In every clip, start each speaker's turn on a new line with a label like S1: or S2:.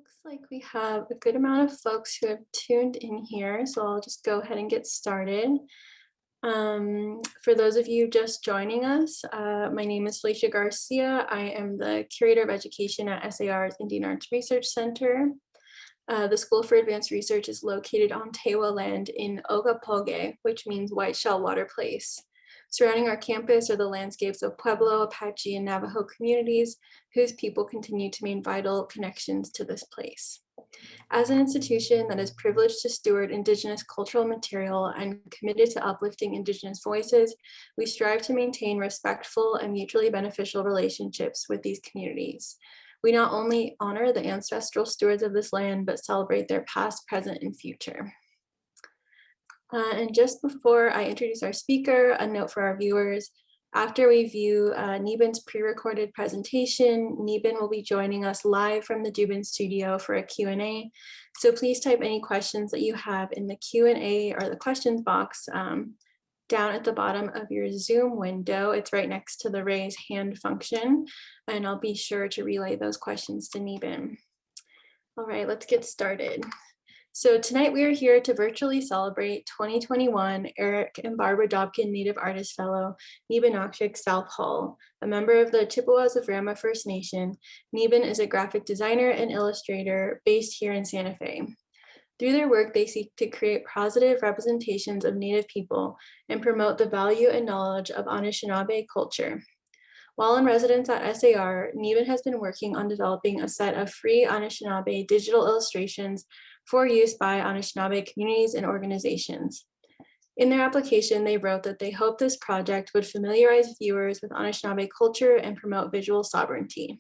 S1: Looks like we have a good amount of folks who have tuned in here, so I'll just go ahead and get started. For those of you just joining us, my name is Felicia Garcia. I am the Curator of Education at SAR's Indian Arts Research Center. The School for Advanced Research is located on Tewa land in Ogapoge, which means White Shell Water Place. Surrounding our campus are the landscapes of Pueblo, Apache, and Navajo communities, whose people continue to maintain vital connections to this place. As an institution that is privileged to steward Indigenous cultural material and committed to uplifting Indigenous voices, we strive to maintain respectful and mutually beneficial relationships with these communities. We not only honor the ancestral stewards of this land, but celebrate their past, present, and future. And just before I introduce our speaker, a note for our viewers. After we view Neebin's pre-recorded presentation, Neebin will be joining us live from the Dubin studio for a Q&A. So please type any questions that you have in the Q&A or the questions box down at the bottom of your Zoom window. It's right next to the raise hand function, and I'll be sure to relay those questions to Neebin. All right, let's get started. So tonight we are here to virtually celebrate 2021 Eric and Barbara Dobkin Native Artist Fellow, Neebinnaukzhik Southall, a member of the Chippewas of Rama First Nation. Neebin is a graphic designer and illustrator based here in Santa Fe. Through their work, they seek to create positive representations of Native people and promote the value and knowledge of Anishinaabe culture. While in residence at SAR, Neebin has been working on developing a set of free Anishinaabe digital illustrations for use by Anishinaabe communities and organizations. In their application, they wrote that they hope this project would familiarize viewers with Anishinaabe culture and promote visual sovereignty.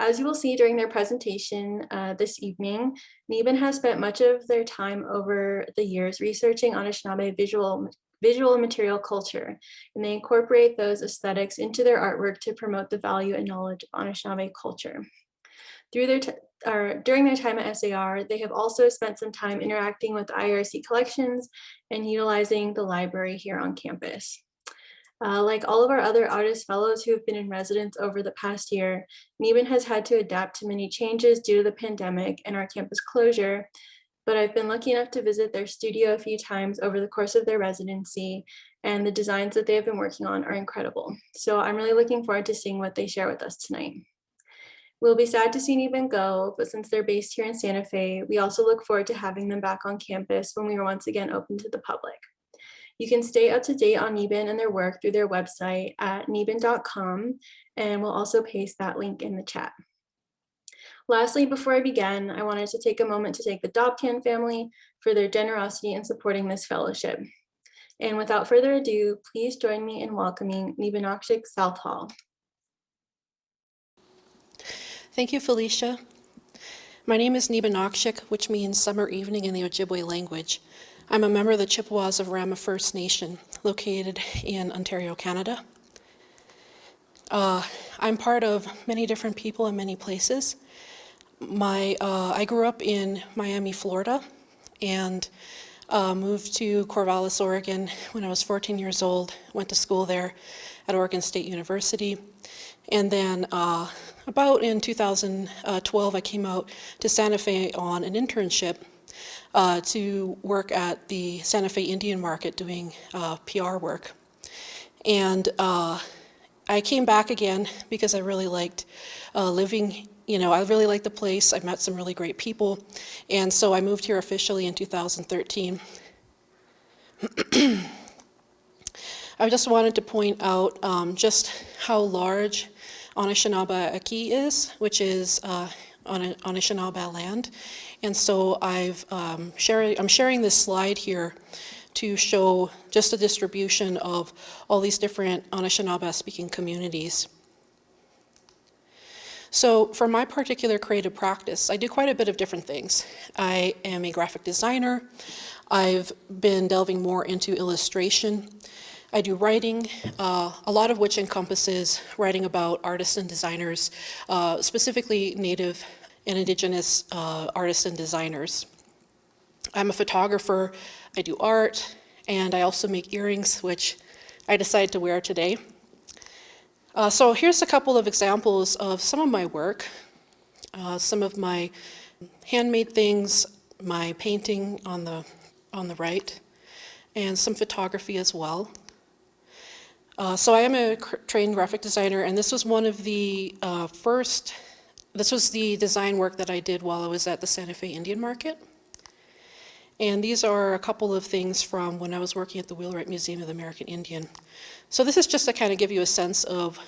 S1: As you will see during their presentation this evening, Neebin has spent much of their time over the years researching Anishinaabe visual and material culture, and they incorporate those aesthetics into their artwork to promote the value and knowledge of Anishinaabe culture. During their time at SAR, they have also spent some time interacting with IARC collections and utilizing the library here on campus. Like all of our other artist fellows who have been in residence over the past year, Neebin has had to adapt to many changes due to the pandemic and our campus closure, but I've been lucky enough to visit their studio a few times over the course of their residency, and the designs that they have been working on are incredible. So I'm really looking forward to seeing what they share with us tonight. We'll be sad to see Neebin go, but since they're based here in Santa Fe, we also look forward to having them back on campus when we are once again open to the public. You can stay up to date on Neebin and their work through their website at neebin.com, and we'll also paste that link in the chat. Lastly, before I begin, I wanted to take a moment to thank the Dobkin family for their generosity in supporting this fellowship. And without further ado, please join me in welcoming Neebinnaukzhik Southall.
S2: Thank you, Felicia. My name is Neebinnaukzhik, which means summer evening in the Ojibwe language. I'm a member of the Chippewas of Rama First Nation, located in Ontario, Canada. I'm part of many different people in many places. I grew up in Miami, Florida, and moved to Corvallis, Oregon when I was 14 years old, went to school there at Oregon State University. And then about in 2012, I came out to Santa Fe on an internship to work at the Santa Fe Indian Market doing PR work. And I came back again because I really liked living, I really liked the place. I met some really great people. And so I moved here officially in 2013. I just wanted to point out just how large Anishinaabe is, which is on Anishinaabe land. And so I'm sharing this slide here to show just a distribution of all these different Anishinaabe speaking communities. So for my particular creative practice, I do quite a bit of different things. I am a graphic designer. I've been delving more into illustration. I do writing, a lot of which encompasses writing about artists and designers, specifically Native and Indigenous artists and designers. I'm a photographer, I do art, and I also make earrings, which I decided to wear today. So here's a couple of examples of some of my work. some of my handmade things, my painting on the right, and some photography as well. So I am a trained graphic designer, and this was one of the this was the design work that I did while I was at the Santa Fe Indian Market. And these are a couple of things from when I was working at the Wheelwright Museum of the American Indian. So this is just to kind of give you a sense of,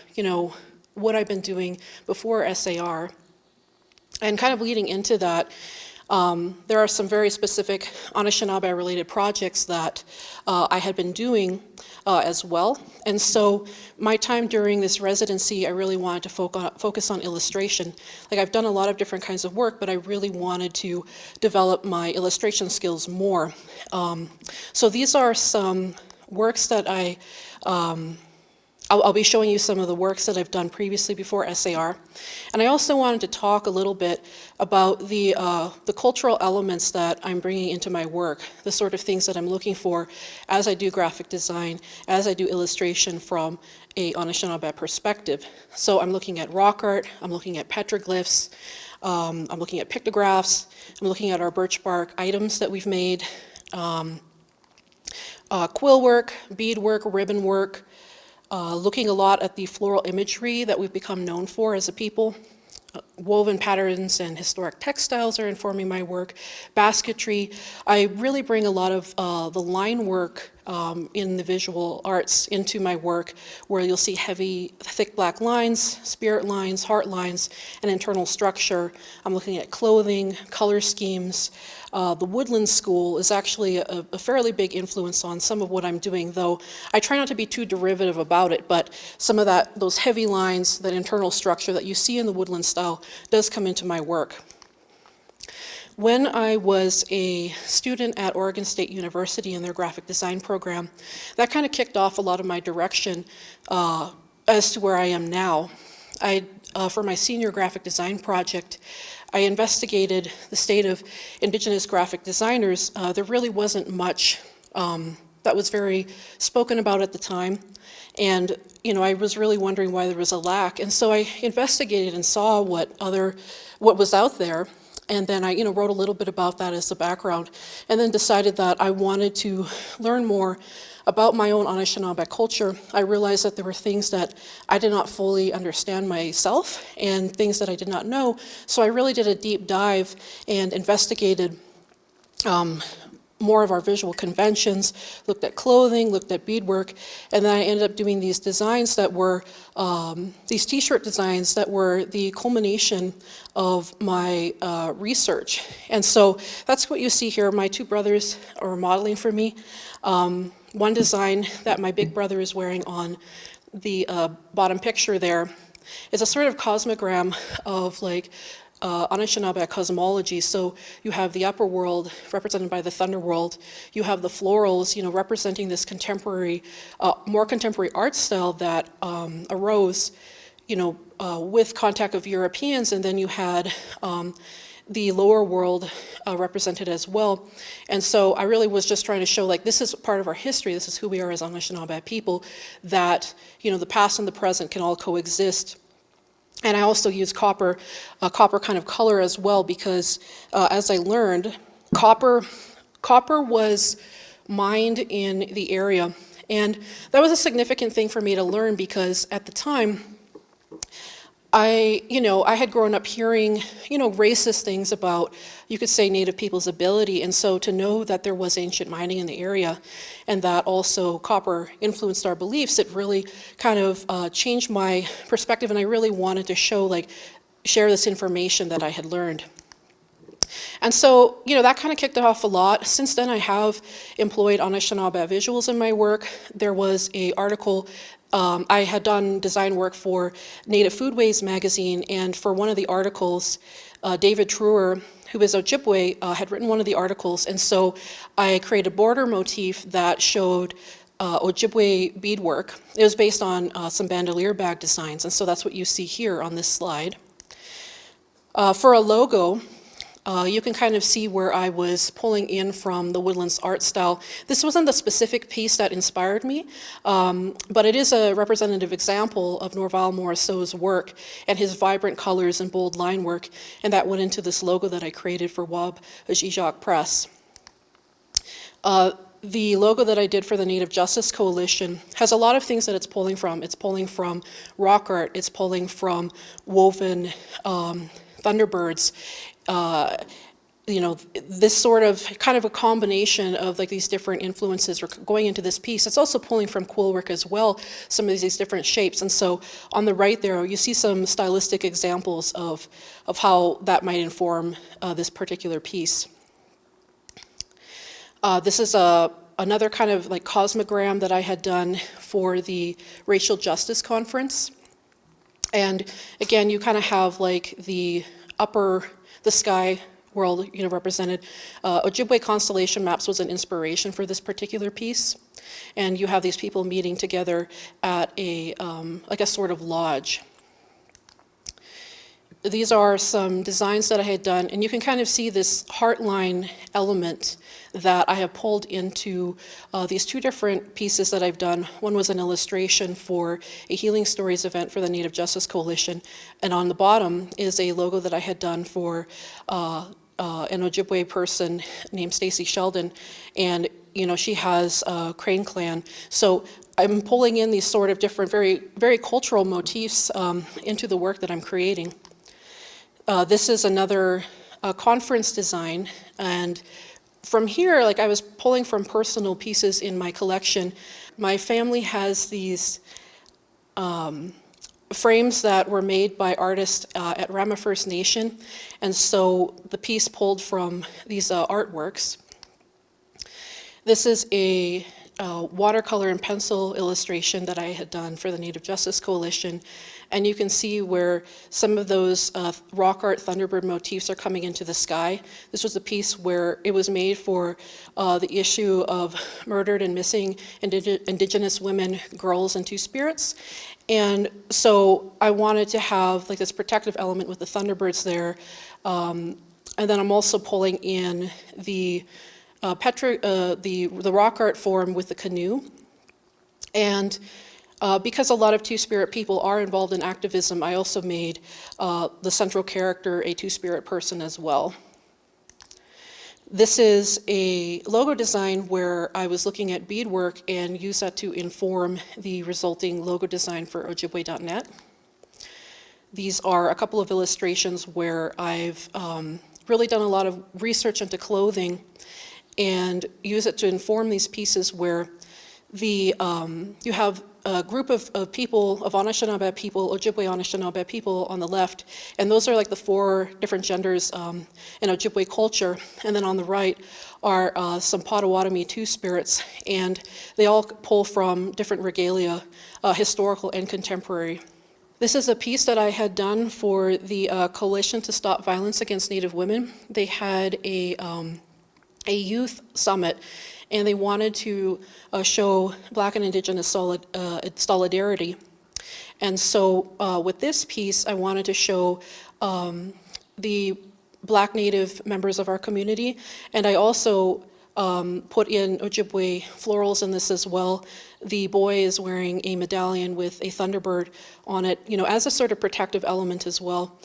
S2: what I've been doing before SAR. And kind of leading into that, there are some very specific Anishinaabe-related projects that I had been doing as well. And so my time during this residency, I really wanted to focus on illustration. Like, I've done a lot of different kinds of work, but I really wanted to develop my illustration skills more. So these are some works that I'll be showing you some of the works that I've done previously before SAR. And I also wanted to talk a little bit about the cultural elements that I'm bringing into my work, the sort of things that I'm looking for as I do graphic design, as I do illustration from a Anishinaabe perspective. So I'm looking at rock art, I'm looking at petroglyphs, I'm looking at pictographs, I'm looking at our birch bark items that we've made, quill work, bead work, ribbon work, looking a lot at the floral imagery that we've become known for as a people. Woven patterns and historic textiles are informing my work. Basketry. I really bring a lot of the line work in the visual arts into my work, where you'll see heavy, thick black lines, spirit lines, heart lines, and internal structure. I'm looking at clothing, color schemes. The Woodland School is actually a fairly big influence on some of what I'm doing, though I try not to be too derivative about it, but some of those heavy lines, that internal structure that you see in the Woodland style does come into my work. When I was a student at Oregon State University in their graphic design program, that kind of kicked off a lot of my direction as to where I am now. For my senior graphic design project, I investigated the state of Indigenous graphic designers. There really wasn't much that was very spoken about at the time. And I was really wondering why there was a lack. And so I investigated and saw what was out there. And then I wrote a little bit about that as the background, and then decided that I wanted to learn more about my own Anishinaabe culture. I realized that there were things that I did not fully understand myself and things that I did not know. So I really did a deep dive and investigated more of our visual conventions, looked at clothing, looked at beadwork, and then I ended up doing these designs that were, these t-shirt designs that were the culmination of my research. And so that's what you see here. My two brothers are modeling for me. One design that my big brother is wearing on the bottom picture there is a sort of cosmogram of like Anishinaabe cosmology. So you have the upper world represented by the thunder world. You have the florals, representing this contemporary, more contemporary art style that arose, with contact of Europeans, and then you had the lower world represented as well. And so I really was just trying to show, like, this is part of our history, this is who we are as Anishinaabe people, that, the past and the present can all coexist. And I also use copper kind of color as well, because as I learned, copper was mined in the area. And that was a significant thing for me to learn, because at the time, I had grown up hearing, racist things about, you could say, Native people's ability. And so to know that there was ancient mining in the area and that also copper influenced our beliefs, it really kind of changed my perspective. And I really wanted to share this information that I had learned. And so, that kind of kicked it off a lot. Since then, I have employed Anishinaabe visuals in my work. There was an article, I had done design work for Native Foodways magazine, and for one of the articles, David Truer, who is Ojibwe, had written one of the articles, and so I created a border motif that showed Ojibwe beadwork. It was based on some bandolier bag designs, and so that's what you see here on this slide. For a logo, You can kind of see where I was pulling in from the woodlands art style. This wasn't the specific piece that inspired me, but it is a representative example of Norval Morisseau's work and his vibrant colors and bold line work, and that went into this logo that I created for Neebinnaukzhik Press. The logo that I did for the Native Justice Coalition has a lot of things that it's pulling from. It's pulling from rock art, it's pulling from woven thunderbirds, this sort of kind of a combination of like these different influences are going into this piece. It's also pulling from quill work as well, some of these different shapes. And so on the right there, you see some stylistic examples of how that might inform this particular piece. This is another kind of like cosmogram that I had done for the Racial Justice Conference. And again, you kind of have like the sky world, represented. Ojibwe constellation maps was an inspiration for this particular piece. And you have these people meeting together at like a sort of lodge. These are some designs that I had done, and you can kind of see this heartline element that I have pulled into these two different pieces that I've done. One was an illustration for a Healing Stories event for the Native Justice Coalition, and on the bottom is a logo that I had done for an Ojibwe person named Stacy Sheldon, and she has a Crane Clan. So I'm pulling in these sort of different, very, very cultural motifs into the work that I'm creating. This is another conference design, and from here, like I was pulling from personal pieces in my collection. My family has these frames that were made by artists at Rama First Nation, and so the piece pulled from these artworks. This is a watercolor and pencil illustration that I had done for the Native Justice Coalition, and you can see where some of those rock art Thunderbird motifs are coming into the sky. This was a piece where it was made for the issue of murdered and missing Indigenous women, girls, and two-spirits. And so I wanted to have like this protective element with the Thunderbirds there. And then I'm also pulling in the rock art form with the canoe. And because a lot of Two-Spirit people are involved in activism, I also made the central character a Two-Spirit person as well. This is a logo design where I was looking at beadwork and used that to inform the resulting logo design for Ojibwe.net. These are a couple of illustrations where I've really done a lot of research into clothing and use it to inform these pieces where you have a group of people, of Anishinaabe people, Ojibwe Anishinaabe people on the left, and those are like the 4 different genders in Ojibwe culture. And then on the right are some Potawatomi Two-Spirits, and they all pull from different regalia, historical and contemporary. This is a piece that I had done for the Coalition to Stop Violence Against Native Women. They had a youth summit, and they wanted to show Black and Indigenous solidarity. And so with this piece, I wanted to show the Black Native members of our community, and I also put in Ojibwe florals in this as well. The boy is wearing a medallion with a Thunderbird on it, as a sort of protective element as well.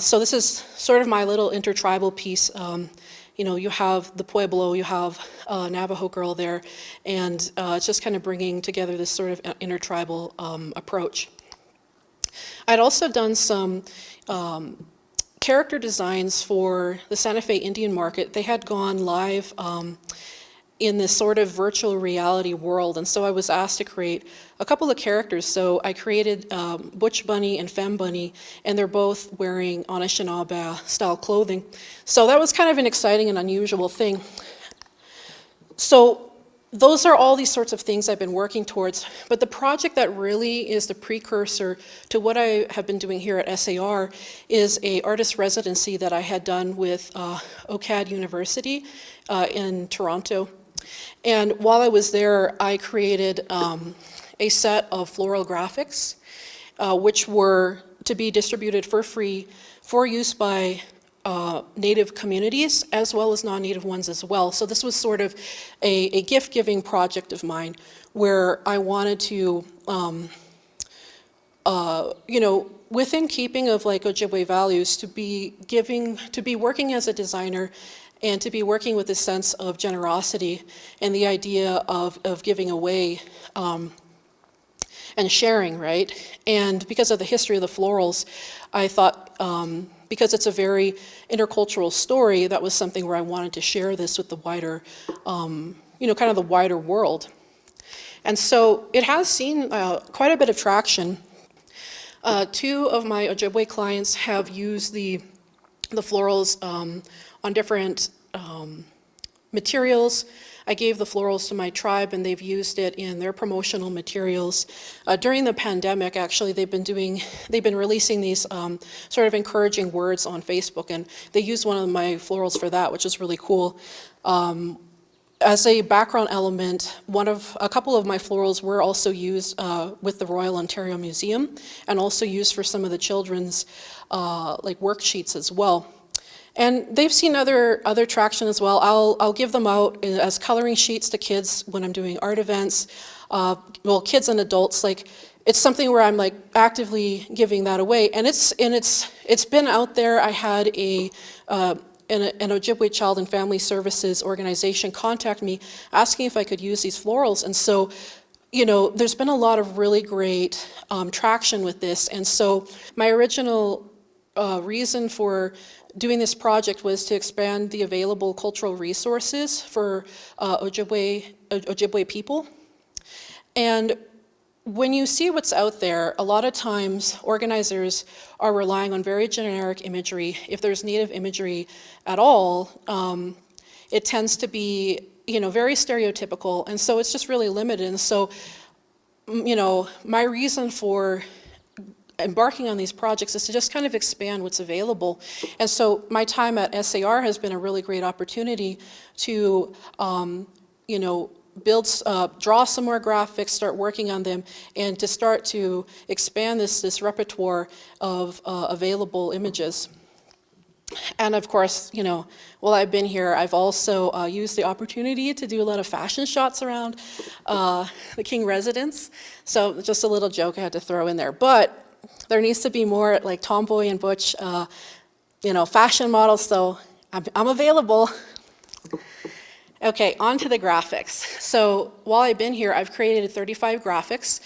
S2: So this is sort of my little intertribal piece. You have the Pueblo, you have a Navajo girl there, and it's just kind of bringing together this sort of intertribal approach. I'd also done some character designs for the Santa Fe Indian Market. They had gone live in this sort of virtual reality world, and so I was asked to create a couple of characters. So I created Butch Bunny and Femme Bunny, and they're both wearing Anishinaabe style clothing. So that was kind of an exciting and unusual thing. So those are all these sorts of things I've been working towards, but the project that really is the precursor to what I have been doing here at SAR is a artist residency that I had done with OCAD University in Toronto. And while I was there, I created a set of floral graphics, which were to be distributed for free for use by Native communities as well as non-Native ones as well. So this was sort of a gift-giving project of mine where I wanted to, within keeping of like Ojibwe values, to be working as a designer and to be working with a sense of generosity and the idea of giving away and sharing, right? And because of the history of the florals, I thought, because it's a very intercultural story, that was something where I wanted to share this with the wider, kind of the wider world. And so it has seen quite a bit of traction. Two of my Ojibwe clients have used the florals on different materials. I gave the florals to my tribe and they've used it in their promotional materials. During the pandemic, actually, they've been releasing these sort of encouraging words on Facebook, and they used one of my florals for that, which is really cool. As a background element, a couple of my florals were also used with the Royal Ontario Museum and also used for some of the children's like worksheets as well. And they've seen other traction as well. I'll give them out as coloring sheets to kids when I'm doing art events. Well, kids and adults, like it's something where I'm like actively giving that away. And it's been out there. I had an Ojibwe Child and Family Services organization contact me asking if I could use these florals. And so, there's been a lot of really great traction with this. And so my original reason for doing this project was to expand the available cultural resources for Ojibwe people. And when you see what's out there, a lot of times organizers are relying on very generic imagery. If there's Native imagery at all, it tends to be, very stereotypical, and so it's just really limited. And so, my reason for embarking on these projects is to just kind of expand what's available. And so my time at SAR has been a really great opportunity to, draw some more graphics, start working on them, and to start to expand this repertoire of available images. And of course, while I've been here, I've also used the opportunity to do a lot of fashion shots around the King residence. So just a little joke I had to throw in there. But there needs to be more like tomboy and butch, fashion models, so I'm available. Okay, on to the graphics. So while I've been here, I've created 35 graphics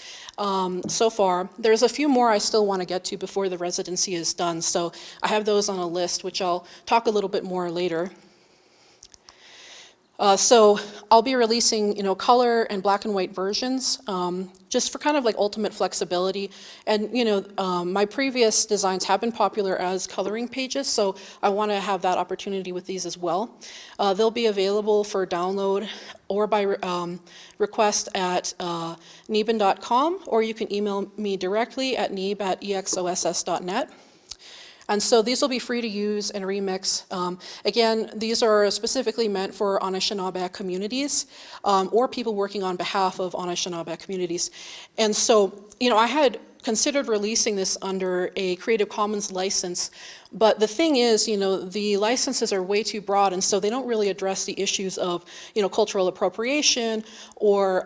S2: so far. There's a few more I still want to get to before the residency is done, so I have those on a list, which I'll talk a little bit more later. So I'll be releasing, color and black and white versions, just for kind of like ultimate flexibility. And, my previous designs have been popular as coloring pages, so I want to have that opportunity with these as well. They'll be available for download or by request at Neebin.com, or you can email me directly at neeb@exoss.net. And so these will be free to use and remix. Again, these are specifically meant for Anishinaabe communities or people working on behalf of Anishinaabe communities. And so, I had considered releasing this under a Creative Commons license, but the thing is, the licenses are way too broad, and so they don't really address the issues of, cultural appropriation or,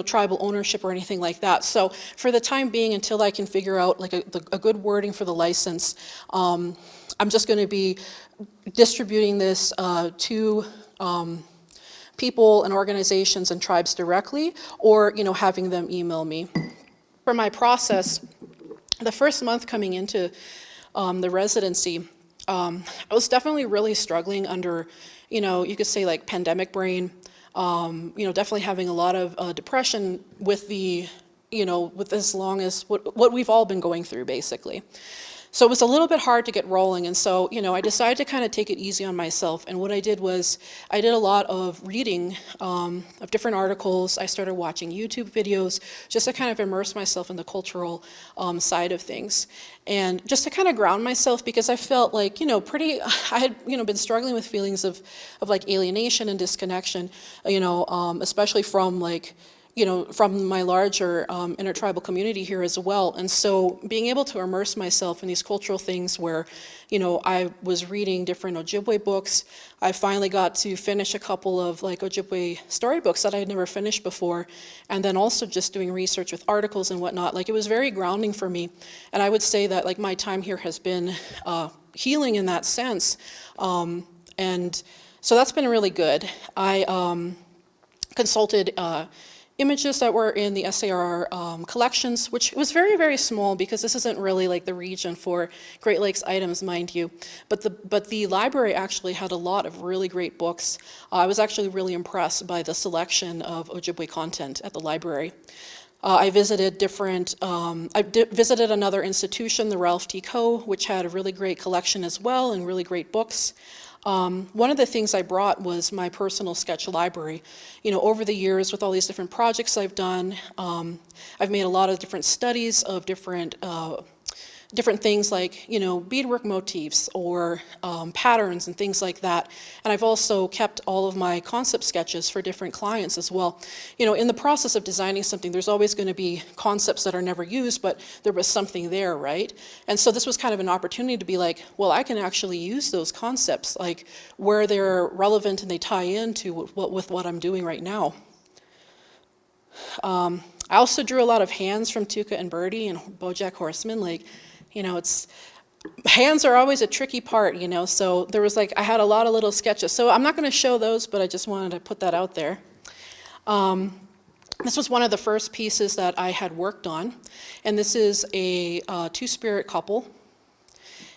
S2: tribal ownership or anything like that. So for the time being, until I can figure out like a good wording for the license, I'm just going to be distributing this to people and organizations and tribes directly, or, having them email me. For my process, the first month coming into the residency, I was definitely really struggling under, you could say like pandemic brain, definitely having a lot of depression with the, with as long as what we've all been going through basically. So it was a little bit hard to get rolling, and so, I decided to kind of take it easy on myself, and what I did was, I did a lot of reading of different articles. I started watching YouTube videos, just to kind of immerse myself in the cultural side of things, and just to kind of ground myself, because I felt like, I had, been struggling with feelings of like alienation and disconnection, especially from like, from my larger intertribal community here as well. And so being able to immerse myself in these cultural things where, I was reading different Ojibwe books. I finally got to finish a couple of like Ojibwe storybooks that I had never finished before. And then also just doing research with articles and whatnot. Like, it was very grounding for me. And I would say that like my time here has been healing in that sense. And so that's been really good. I consulted images that were in the SAR collections, which was very, very small because this isn't really like the region for Great Lakes items, mind you. But the library actually had a lot of really great books. I was actually really impressed by the selection of Ojibwe content at the library. I visited visited another institution, the Ralph T. Coe, which had a really great collection as well and really great books. One of the things I brought was my personal sketch library. Over the years with all these different projects I've done, I've made a lot of different studies of different things like, beadwork motifs or patterns and things like that. And I've also kept all of my concept sketches for different clients as well. In the process of designing something, there's always going to be concepts that are never used, but there was something there, right? And so this was kind of an opportunity to be like, well, I can actually use those concepts, like where they're relevant and they tie into with what I'm doing right now. I also drew a lot of hands from Tuka and Birdie and BoJack Horseman. Hands are always a tricky part, so there was I had a lot of little sketches. So I'm not going to show those, but I just wanted to put that out there. This was one of the first pieces that I had worked on, and this is a two-spirit couple.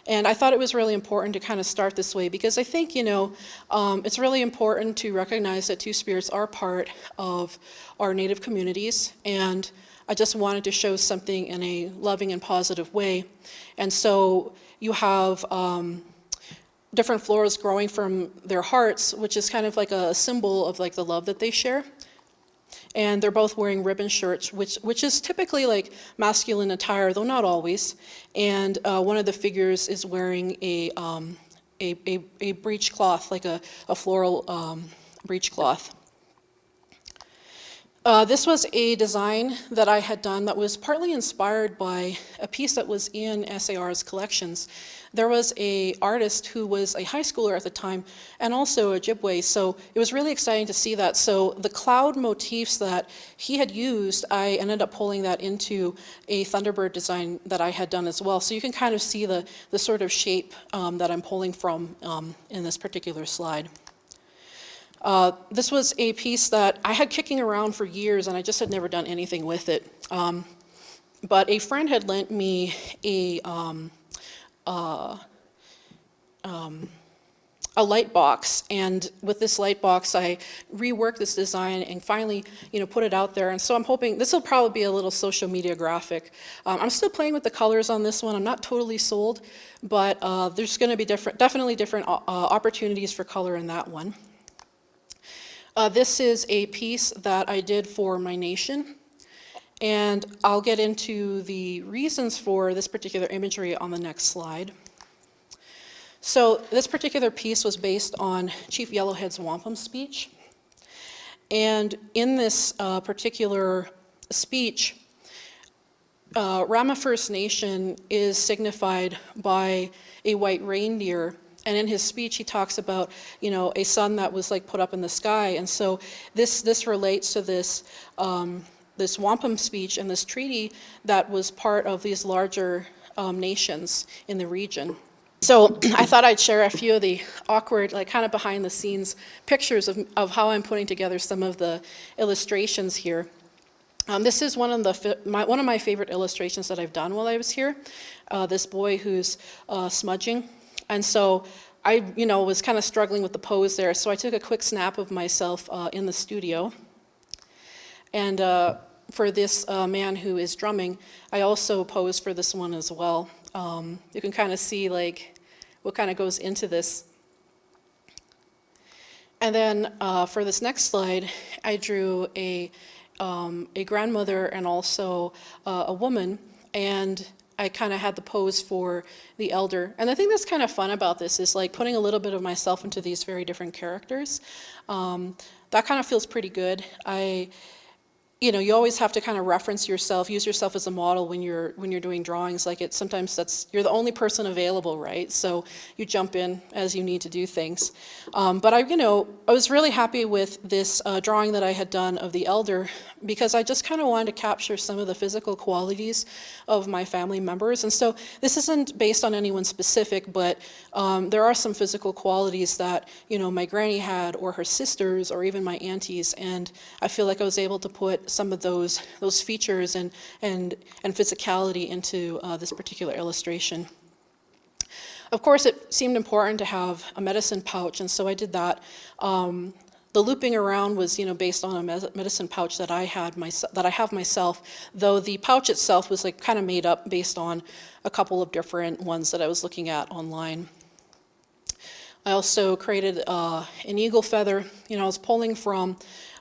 S2: And I thought it was really important to kind of start this way because I think, it's really important to recognize that two spirits are part of our Native communities, and I just wanted to show something in a loving and positive way. And so you have different flowers growing from their hearts, which is kind of like a symbol of the love that they share. And they're both wearing ribbon shirts, which is typically like masculine attire, though not always. And one of the figures is wearing a breechcloth, like a floral breechcloth. This was a design that I had done that was partly inspired by a piece that was in SAR's collections. There was an artist who was a high schooler at the time and also a Ojibwe, so it was really exciting to see that. So the cloud motifs that he had used, I ended up pulling that into a Thunderbird design that I had done as well. So you can kind of see the sort of shape that I'm pulling from in this particular slide. This was a piece that I had kicking around for years and I just had never done anything with it. But a friend had lent me a light box, and with this light box I reworked this design and finally put it out there. And so I'm hoping this will probably be a little social media graphic. I'm still playing with the colors on this one. I'm not totally sold, but there's going to be definitely different opportunities for color in that one. This is a piece that I did for my nation, and I'll get into the reasons for this particular imagery on the next slide. So this particular piece was based on Chief Yellowhead's wampum speech, and in this particular speech, Rama First Nation is signified by a white reindeer. And in his speech, he talks about, a sun that was put up in the sky. And so this relates to this wampum speech and this treaty that was part of these larger nations in the region. So I thought I'd share a few of the awkward, kind of behind the scenes pictures of how I'm putting together some of the illustrations here. This is one of my favorite illustrations that I've done while I was here. This boy who's smudging. And so I, was kind of struggling with the pose there. So I took a quick snap of myself in the studio. And for this man who is drumming, I also posed for this one as well. You can kind of see what kind of goes into this. And then for this next slide, I drew a grandmother and also a woman, and I kind of had the pose for the elder. And the thing that's kind of fun about this is putting a little bit of myself into these very different characters. That kind of feels pretty good. you always have to kind of reference yourself, use yourself as a model when you're doing drawings. Like sometimes you're the only person available, right? So you jump in as you need to do things. But I was really happy with this drawing that I had done of the elder, because I just kind of wanted to capture some of the physical qualities of my family members. And so this isn't based on anyone specific, but there are some physical qualities that my granny had, or her sisters, or even my aunties, and I feel like I was able to put some of those features and physicality into this particular illustration. Of course, it seemed important to have a medicine pouch, and so I did that. The looping around was, based on a medicine pouch that I have myself, though the pouch itself was like kind of made up based on a couple of different ones that I was looking at online. I also created an eagle feather. I was pulling from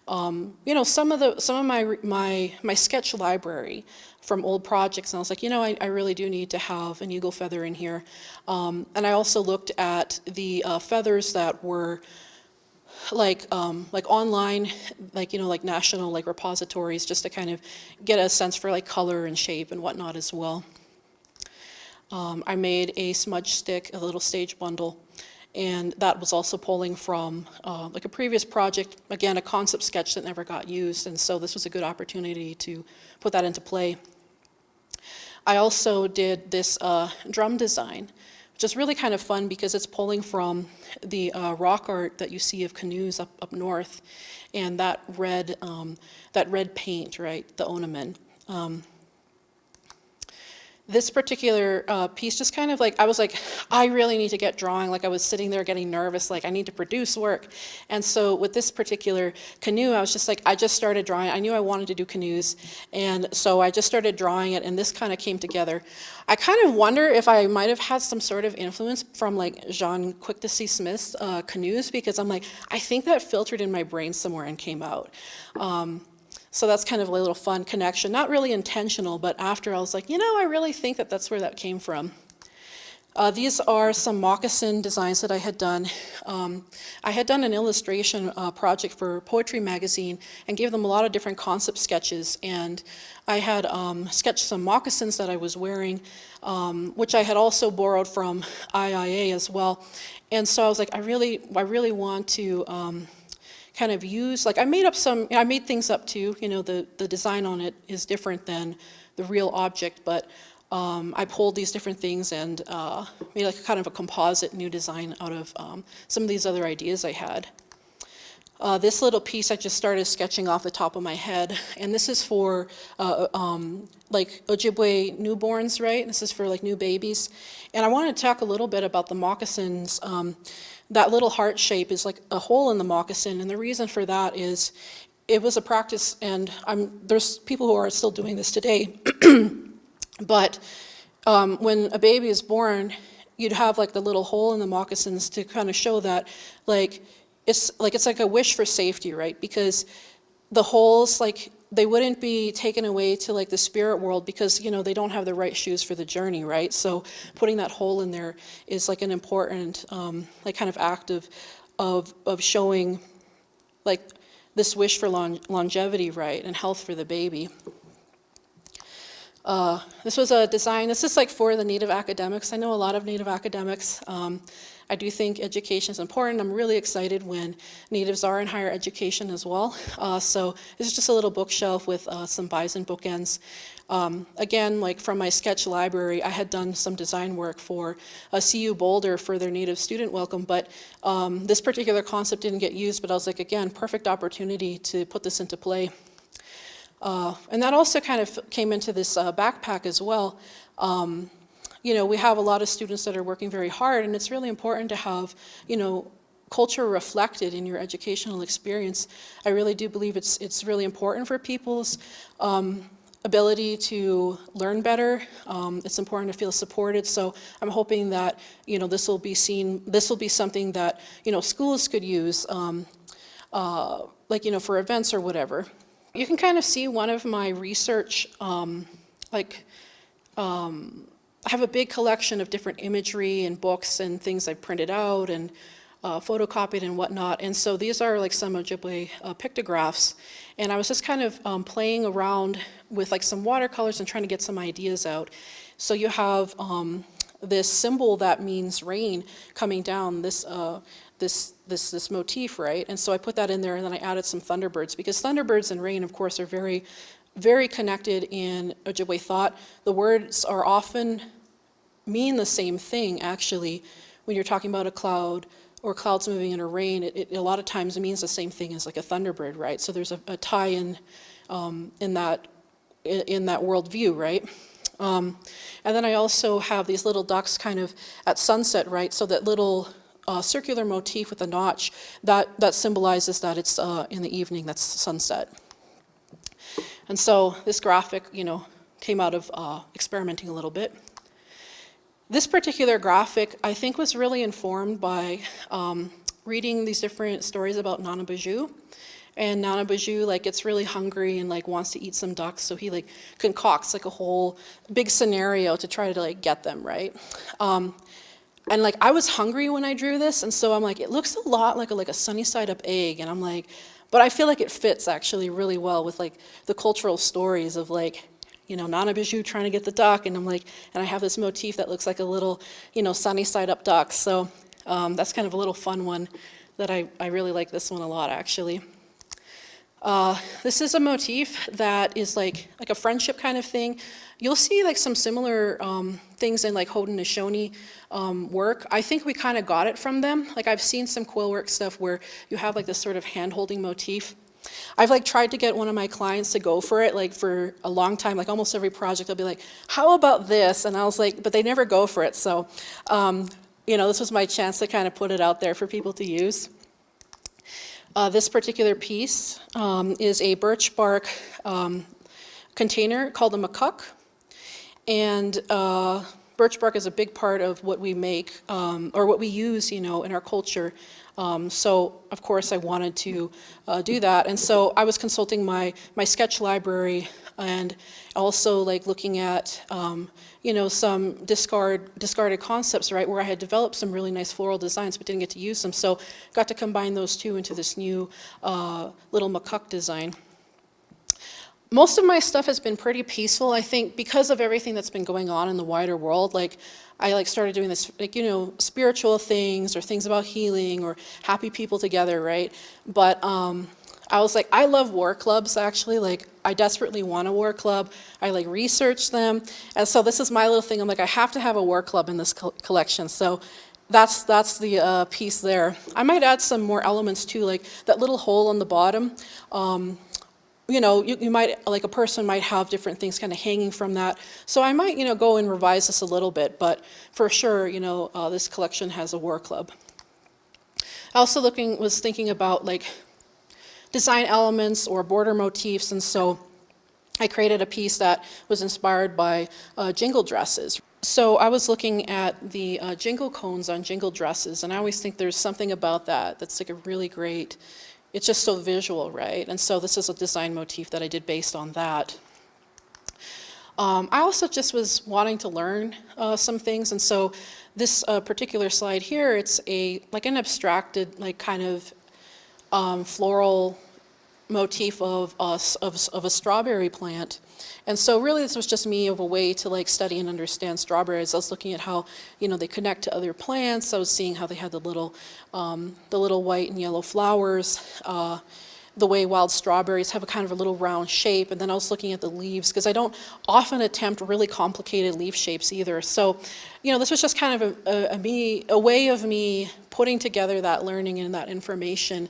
S2: some of my sketch library from old projects, and I was like, I really do need to have an eagle feather in here. And I also looked at the feathers that were like online, like national repositories, just to kind of get a sense for color and shape and whatnot as well. I made a smudge stick, a little stage bundle, and that was also pulling from a previous project, again, a concept sketch that never got used, and so this was a good opportunity to put that into play. I also did this drum design, which is really kind of fun because it's pulling from the rock art that you see of canoes up north, and that red paint, right, the ornament. This particular piece just kind of I was like, I really need to get drawing. I was sitting there getting nervous, I need to produce work. And so with this particular canoe, I was just I just started drawing. I knew I wanted to do canoes, and so I just started drawing it, and this kind of came together. I kind of wonder if I might have had some sort of influence from Jean Quick to See Smith's canoes, because I'm I think that filtered in my brain somewhere and came out. So that's kind of a little fun connection, not really intentional, but after I was like, I really think that's where that came from. These are some moccasin designs that I had done. I had done an illustration project for Poetry Magazine and gave them a lot of different concept sketches, and I had sketched some moccasins that I was wearing, which I had also borrowed from IIA as well. And so I was like, I really want to kind of use, I made things up too, the design on it is different than the real object, but I pulled these different things and made kind of a composite new design out of some of these other ideas I had. This little piece I just started sketching off the top of my head, and this is for Ojibwe newborns, right? This is for new babies. And I want to talk a little bit about the moccasins. That little heart shape is a hole in the moccasin, and the reason for that is it was a practice, and there's people who are still doing this today, but when a baby is born, you'd have the little hole in the moccasins to kind of show that it's like a wish for safety, right? Because the holes, they wouldn't be taken away to the spirit world because they don't have the right shoes for the journey, right? So putting that hole in there is an important kind of act of showing this wish for longevity, right, and health for the baby. This was a design. This is for the Native academics. I know a lot of Native academics. I do think education is important. I'm really excited when Natives are in higher education as well. So this is just a little bookshelf with some bison bookends. Again, from my sketch library, I had done some design work for CU Boulder for their Native student welcome, but this particular concept didn't get used, but I was again, perfect opportunity to put this into play. And that also kind of came into this backpack as well. We have a lot of students that are working very hard, and it's really important to have, culture reflected in your educational experience. I really do believe it's really important for people's ability to learn better. It's important to feel supported. So I'm hoping that this will be something that schools could use, for events or whatever. You can kind of see one of my research, I have a big collection of different imagery and books and things I printed out, and photocopied and whatnot. And so these are like some Ojibwe pictographs. And I was just kind of playing around with like some watercolors and trying to get some ideas out. So you have this symbol that means rain coming down, this motif, right? And so I put that in there, and then I added some thunderbirds, because thunderbirds and rain, of course, are very, very connected in Ojibwe thought. The words are often mean the same thing, actually. When you're talking about a cloud or clouds moving in a rain, it a lot of times it means the same thing as like a thunderbird, right? So there's a tie-in in that worldview, right? And then I also have these little ducks kind of at sunset, right? So that little circular motif with a notch, that symbolizes that it's in the evening, that's sunset. And so this graphic, came out of experimenting a little bit. This particular graphic, I think, was really informed by reading these different stories about Nanabiju. And Nanabiju, gets really hungry and, wants to eat some ducks, so he, concocts, a whole big scenario to try to, get them, right? And, I was hungry when I drew this, and so I'm like, it looks a lot like a sunny-side-up egg, and I'm like, but I feel like it fits, actually, really well with, the cultural stories of, Nanabiju trying to get the duck, and I'm like, and I have this motif that looks like a little, sunny-side-up duck, so that's kind of a little fun one that I really like this one a lot, actually. This is a motif that is like a friendship kind of thing. You'll see some similar things in Haudenosaunee work. I think we kind of got it from them. I've seen some quill work stuff where you have this sort of hand-holding motif. I've tried to get one of my clients to go for it for a long time. Almost every project I'll be like, how about this? And I was like, but they never go for it. So, this was my chance to kind of put it out there for people to use. This particular piece is a birch bark container called a makuk. And birch bark is a big part of what we make, or what we use, in our culture. So, of course, I wanted to do that. And so I was consulting my sketch library, and also looking at, some discarded concepts, right, where I had developed some really nice floral designs but didn't get to use them. So got to combine those two into this new little makuk design. Most of my stuff has been pretty peaceful, I think, because of everything that's been going on in the wider world. I started doing this, spiritual things or things about healing or happy people together, right? But I was like, I love war clubs, actually. I desperately want a war club. I research them. And so this is my little thing. I'm like, I have to have a war club in this collection. So that's the piece there. I might add some more elements too, that little hole on the bottom. You might, a person might have different things kind of hanging from that. So I might, go and revise this a little bit, but for sure, this collection has a war club. I also was thinking about design elements or border motifs, and so I created a piece that was inspired by jingle dresses. So I was looking at the jingle cones on jingle dresses, and I always think there's something about that that's a really great. It's just so visual, right? And so this is a design motif that I did based on that. I also just was wanting to learn some things, and so this particular slide here, it's an abstracted kind of floral motif of a strawberry plant. And so really this was just me of a way to study and understand strawberries. I was looking at how, they connect to other plants. I was seeing how they had the little white and yellow flowers, the way wild strawberries have a kind of a little round shape. And then I was looking at the leaves, because I don't often attempt really complicated leaf shapes either. So, this was just kind of a way of me putting together that learning and that information,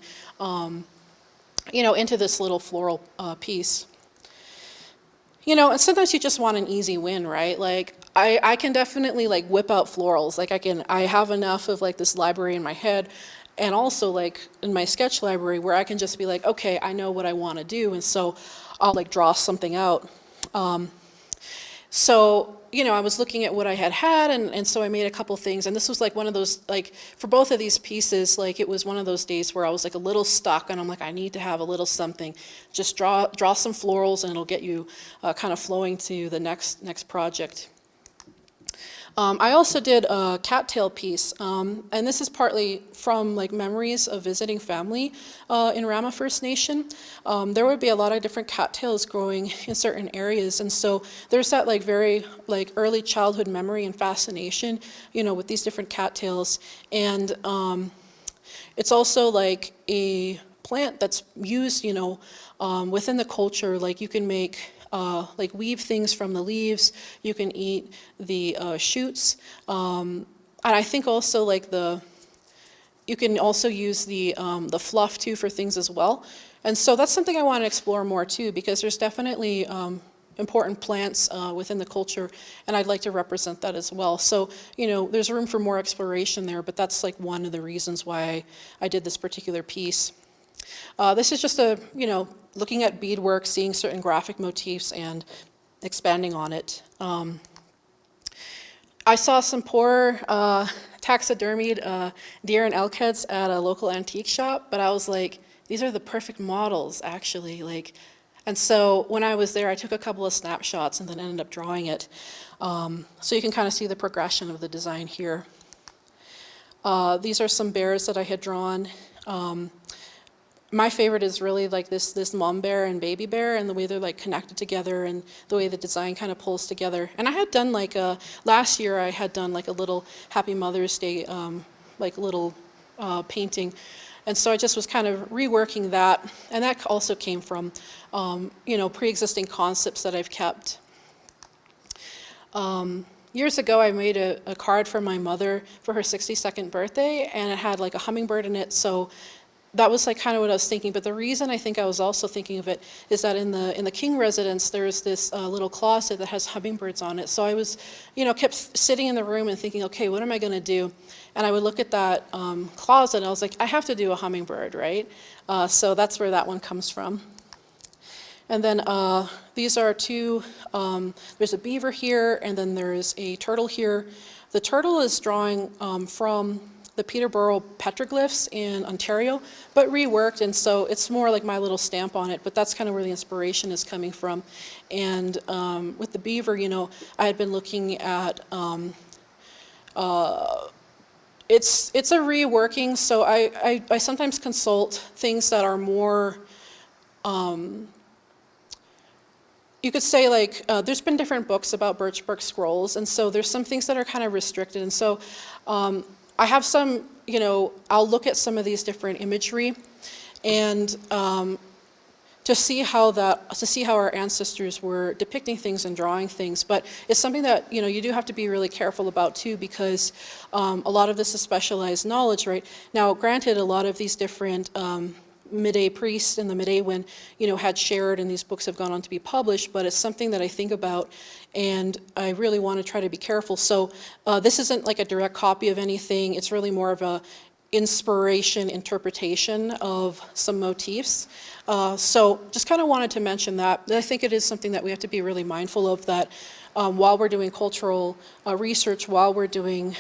S2: into this little floral piece. And sometimes you just want an easy win, right? I can definitely whip out florals. I have enough of this library in my head, and also in my sketch library, where I can just be okay, I know what I want to do, and so I'll draw something out. So I was looking at what I had, and so I made a couple things, and this was one of those, for both of these pieces, it was one of those days where I was a little stuck, and I'm I need to have a little something. Just draw some florals, and it'll get you kind of flowing to the next project. I also did a cattail piece, and this is partly from like memories of visiting family in Rama First Nation. There would be a lot of different cattails growing in certain areas, and so there's that like very like early childhood memory and fascination, you know, with these different cattails, and it's also like a plant that's used, you know, within the culture. Like you can make like weave things from the leaves. You can eat the shoots, and I think also like you can also use the fluff too for things as well. And so that's something I want to explore more too, because there's definitely important plants within the culture, and I'd like to represent that as well. So, you know, there's room for more exploration there, but that's like one of the reasons why I did this particular piece. This is just a, you know, looking at beadwork, seeing certain graphic motifs and expanding on it. I saw some poor taxidermied deer and elk heads at a local antique shop, but I was like, these are the perfect models, actually. Like, and so when I was there, I took a couple of snapshots and then ended up drawing it. So you can kind of see the progression of the design here. These are some bears that I had drawn. My favorite is really like this mom bear and baby bear, and the way they're like connected together, and the way the design kind of pulls together. And I had done like last year I had done like a little Happy Mother's Day like little painting, and so I just was kind of reworking that, and that also came from you know, pre-existing concepts that I've kept. Years ago, I made a card for my mother for her 62nd birthday, and it had like a hummingbird in it. So that was like kind of what I was thinking, but the reason I think I was also thinking of it is that in the King residence, there's this little closet that has hummingbirds on it. So I was, you know, kept sitting in the room and thinking, okay, what am I going to do? And I would look at that closet, and I was like, I have to do a hummingbird, right? So that's where that one comes from. And then these are two, there's a beaver here, and then there's a turtle here. The turtle is drawing from the Peterborough petroglyphs in Ontario, but reworked, and so it's more like my little stamp on it, but that's kind of where the inspiration is coming from. And with the beaver, you know, I had been looking at, it's a reworking, so I sometimes consult things that are more, you could say like, there's been different books about birchbark scrolls, and so there's some things that are kind of restricted, and so I have some, you know, I'll look at some of these different imagery, and to see how our ancestors were depicting things and drawing things. But it's something that, you know, you do have to be really careful about too, because a lot of this is specialized knowledge, right? Now, granted, a lot of these different Mid-A priests in the Mid-A when, you know, had shared, and these books have gone on to be published, but it's something that I think about, and I really want to try to be careful. So this isn't like a direct copy of anything. It's really more of a inspiration, interpretation of some motifs. So just kind of wanted to mention that. I think it is something that we have to be really mindful of, that while we're doing cultural research, while we're doing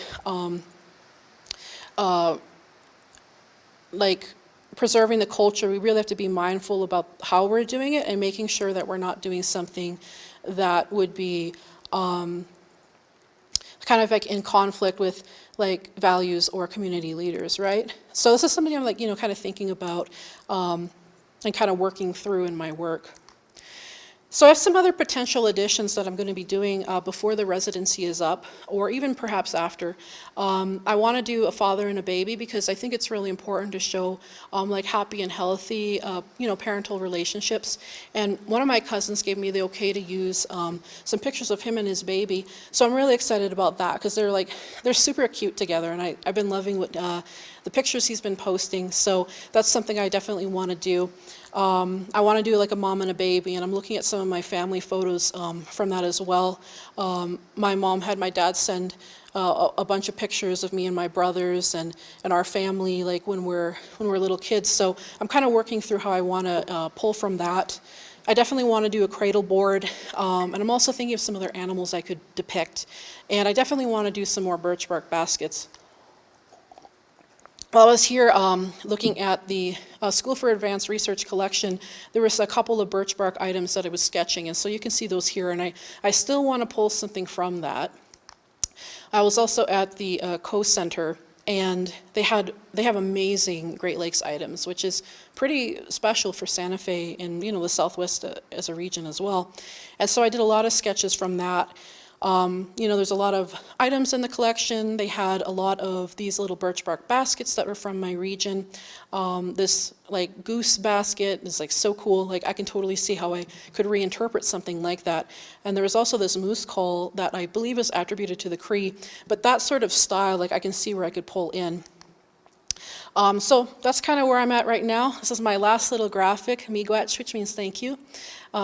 S2: like preserving the culture, we really have to be mindful about how we're doing it and making sure that we're not doing something that would be kind of like in conflict with like values or community leaders, right? So this is something I'm like, you know, kind of thinking about and kind of working through in my work. So I have some other potential additions that I'm going to be doing before the residency is up, or even perhaps after. I want to do a father and a baby, because I think it's really important to show like happy and healthy, you know, parental relationships. And one of my cousins gave me the okay to use some pictures of him and his baby. So I'm really excited about that, because they're super cute together, and I've been loving what the pictures he's been posting. So that's something I definitely want to do. I want to do like a mom and a baby, and I'm looking at some of my family photos from that as well. My mom had my dad send a bunch of pictures of me and my brothers and our family, like when we're little kids. So I'm kind of working through how I want to pull from that. I definitely want to do a cradle board, and I'm also thinking of some other animals I could depict. And I definitely want to do some more birch bark baskets. While I was here looking at the School for Advanced Research collection, there was a couple of birch bark items that I was sketching, and so you can see those here, and I still want to pull something from that. I was also at the Coast Center, and they have amazing Great Lakes items, which is pretty special for Santa Fe and the Southwest as a region as well. And so I did a lot of sketches from that. There's a lot of items in the collection. They had a lot of these little birch bark baskets that were from my region. This like goose basket is like so cool. Like I can totally see how I could reinterpret something like that. And there was also this moose call that I believe is attributed to the Cree, but that sort of style, like I can see where I could pull in. So that's kind of where I'm at right now. This is my last little graphic, miigwech, which means thank you.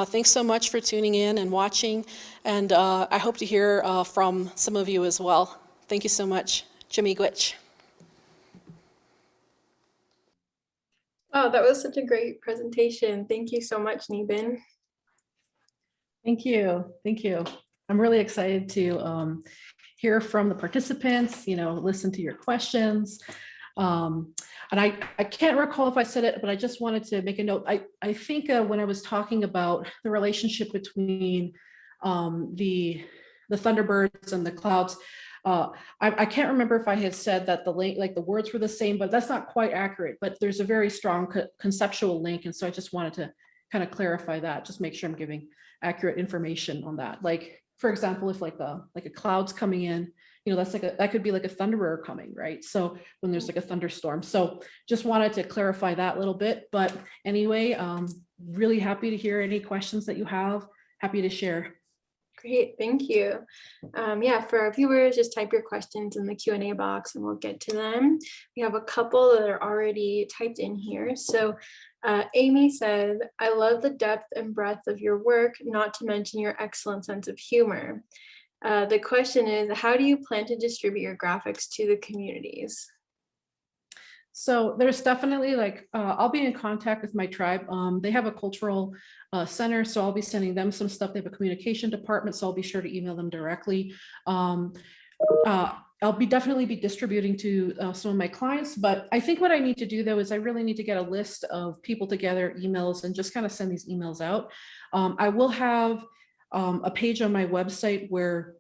S2: Thanks so much for tuning in and watching, and I hope to hear from some of you as well. Thank you so much. Miigwech.
S1: Oh, that was such a great presentation. Thank you so much, Neebin.
S3: Thank you. Thank you. I'm really excited to hear from the participants, listen to your questions. And I can't recall if I said it, but I just wanted to make a note. I think when I was talking about the relationship between the Thunderbirds and the clouds, I can't remember if I had said that the words were the same, but that's not quite accurate. But there's a very strong conceptual link, and so I just wanted to kind of clarify that, just make sure I'm giving accurate information on that. Like, for example, if like a cloud's coming in, that's that could be like a thunderer coming, right? So when there's like a thunderstorm. So just wanted to clarify that a little bit. But anyway, really happy to hear any questions that you have. Happy to share.
S1: Great, thank you. Yeah, for our viewers, just type your questions in the Q&A box and we'll get to them. We have a couple that are already typed in here. So Amy said, I love the depth and breadth of your work, not to mention your excellent sense of humor. The question is, how do you plan to distribute your graphics to the communities?
S3: So there's definitely I'll be in contact with my tribe. They have a cultural center, so I'll be sending them some stuff. They have a communication department, so I'll be sure to email them directly. I'll definitely be distributing to some of my clients, but I think what I need to do though is I really need to get a list of people together, emails, and just kind of send these emails out. I will have a page on my website where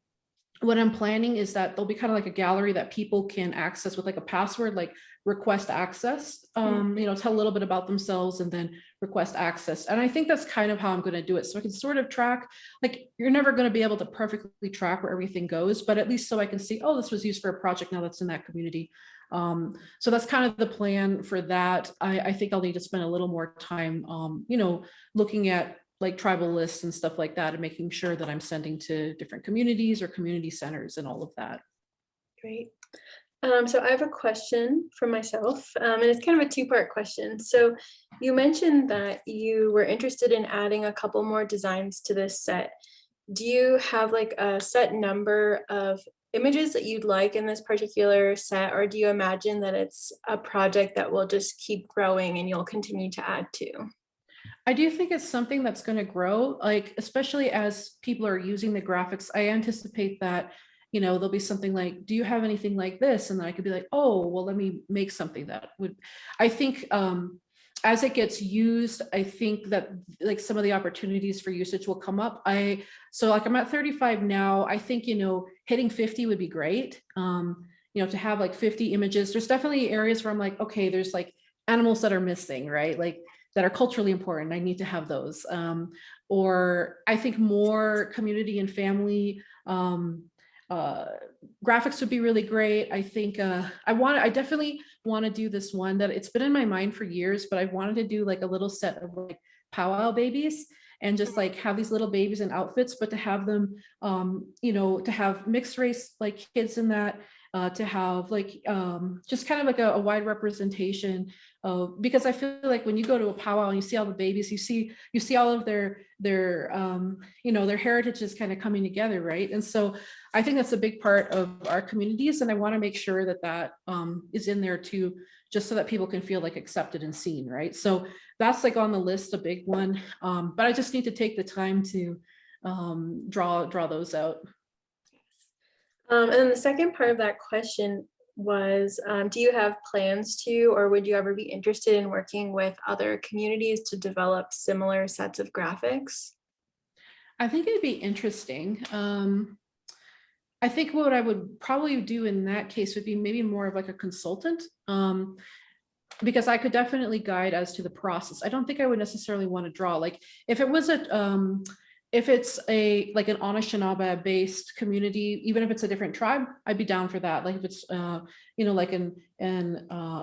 S3: what I'm planning is that there'll be kind of like a gallery that people can access with like a password, like request access, tell a little bit about themselves and then request access. And I think that's kind of how I'm going to do it. So I can sort of track, like you're never going to be able to perfectly track where everything goes, but at least so I can see, oh, this was used for a project now that's in that community. So that's kind of the plan for that. I think I'll need to spend a little more time, looking at like tribal lists and stuff like that and making sure that I'm sending to different communities or community centers and all of that.
S1: Great. So I have a question for myself, and it's kind of a two-part question. So you mentioned that you were interested in adding a couple more designs to this set. Do you have like a set number of images that you'd like in this particular set, or do you imagine that it's a project that will just keep growing and you'll continue to add to?
S3: I do think it's something that's going to grow, like, especially as people are using the graphics. I anticipate that, there'll be something like, do you have anything like this? And then I could be like, oh, well, let me make something that would, I think, as it gets used, I think that like some of the opportunities for usage will come up. So like I'm at 35 now, I think, hitting 50 would be great. To have like 50 images. There's definitely areas where I'm like, okay, there's like animals that are missing, right? Like that are culturally important. I need to have those. Or I think more community and family graphics would be really great. I think I definitely want to do this one that it's been in my mind for years, but I wanted to do like a little set of like powwow babies and just like have these little babies in outfits, but to have them, to have mixed race like kids in that, to have like just kind of like a wide representation of, because I feel like when you go to a powwow and you see all the babies, you see all of their their heritages kind of coming together, right? And so I think that's a big part of our communities, and I want to make sure that that is in there too, just so that people can feel like accepted and seen, right? So that's like on the list, a big one, but I just need to take the time to draw those out.
S1: And then the second part of that question was, do you have plans to, or would you ever be interested in working with other communities to develop similar sets of graphics?
S3: I think it'd be interesting. I think what I would probably do in that case would be maybe more of like a consultant, because I could definitely guide as to the process. I don't think I would necessarily want to draw. Like if it was if it's like an Anishinaabe based community, even if it's a different tribe, I'd be down for that. Like if it's like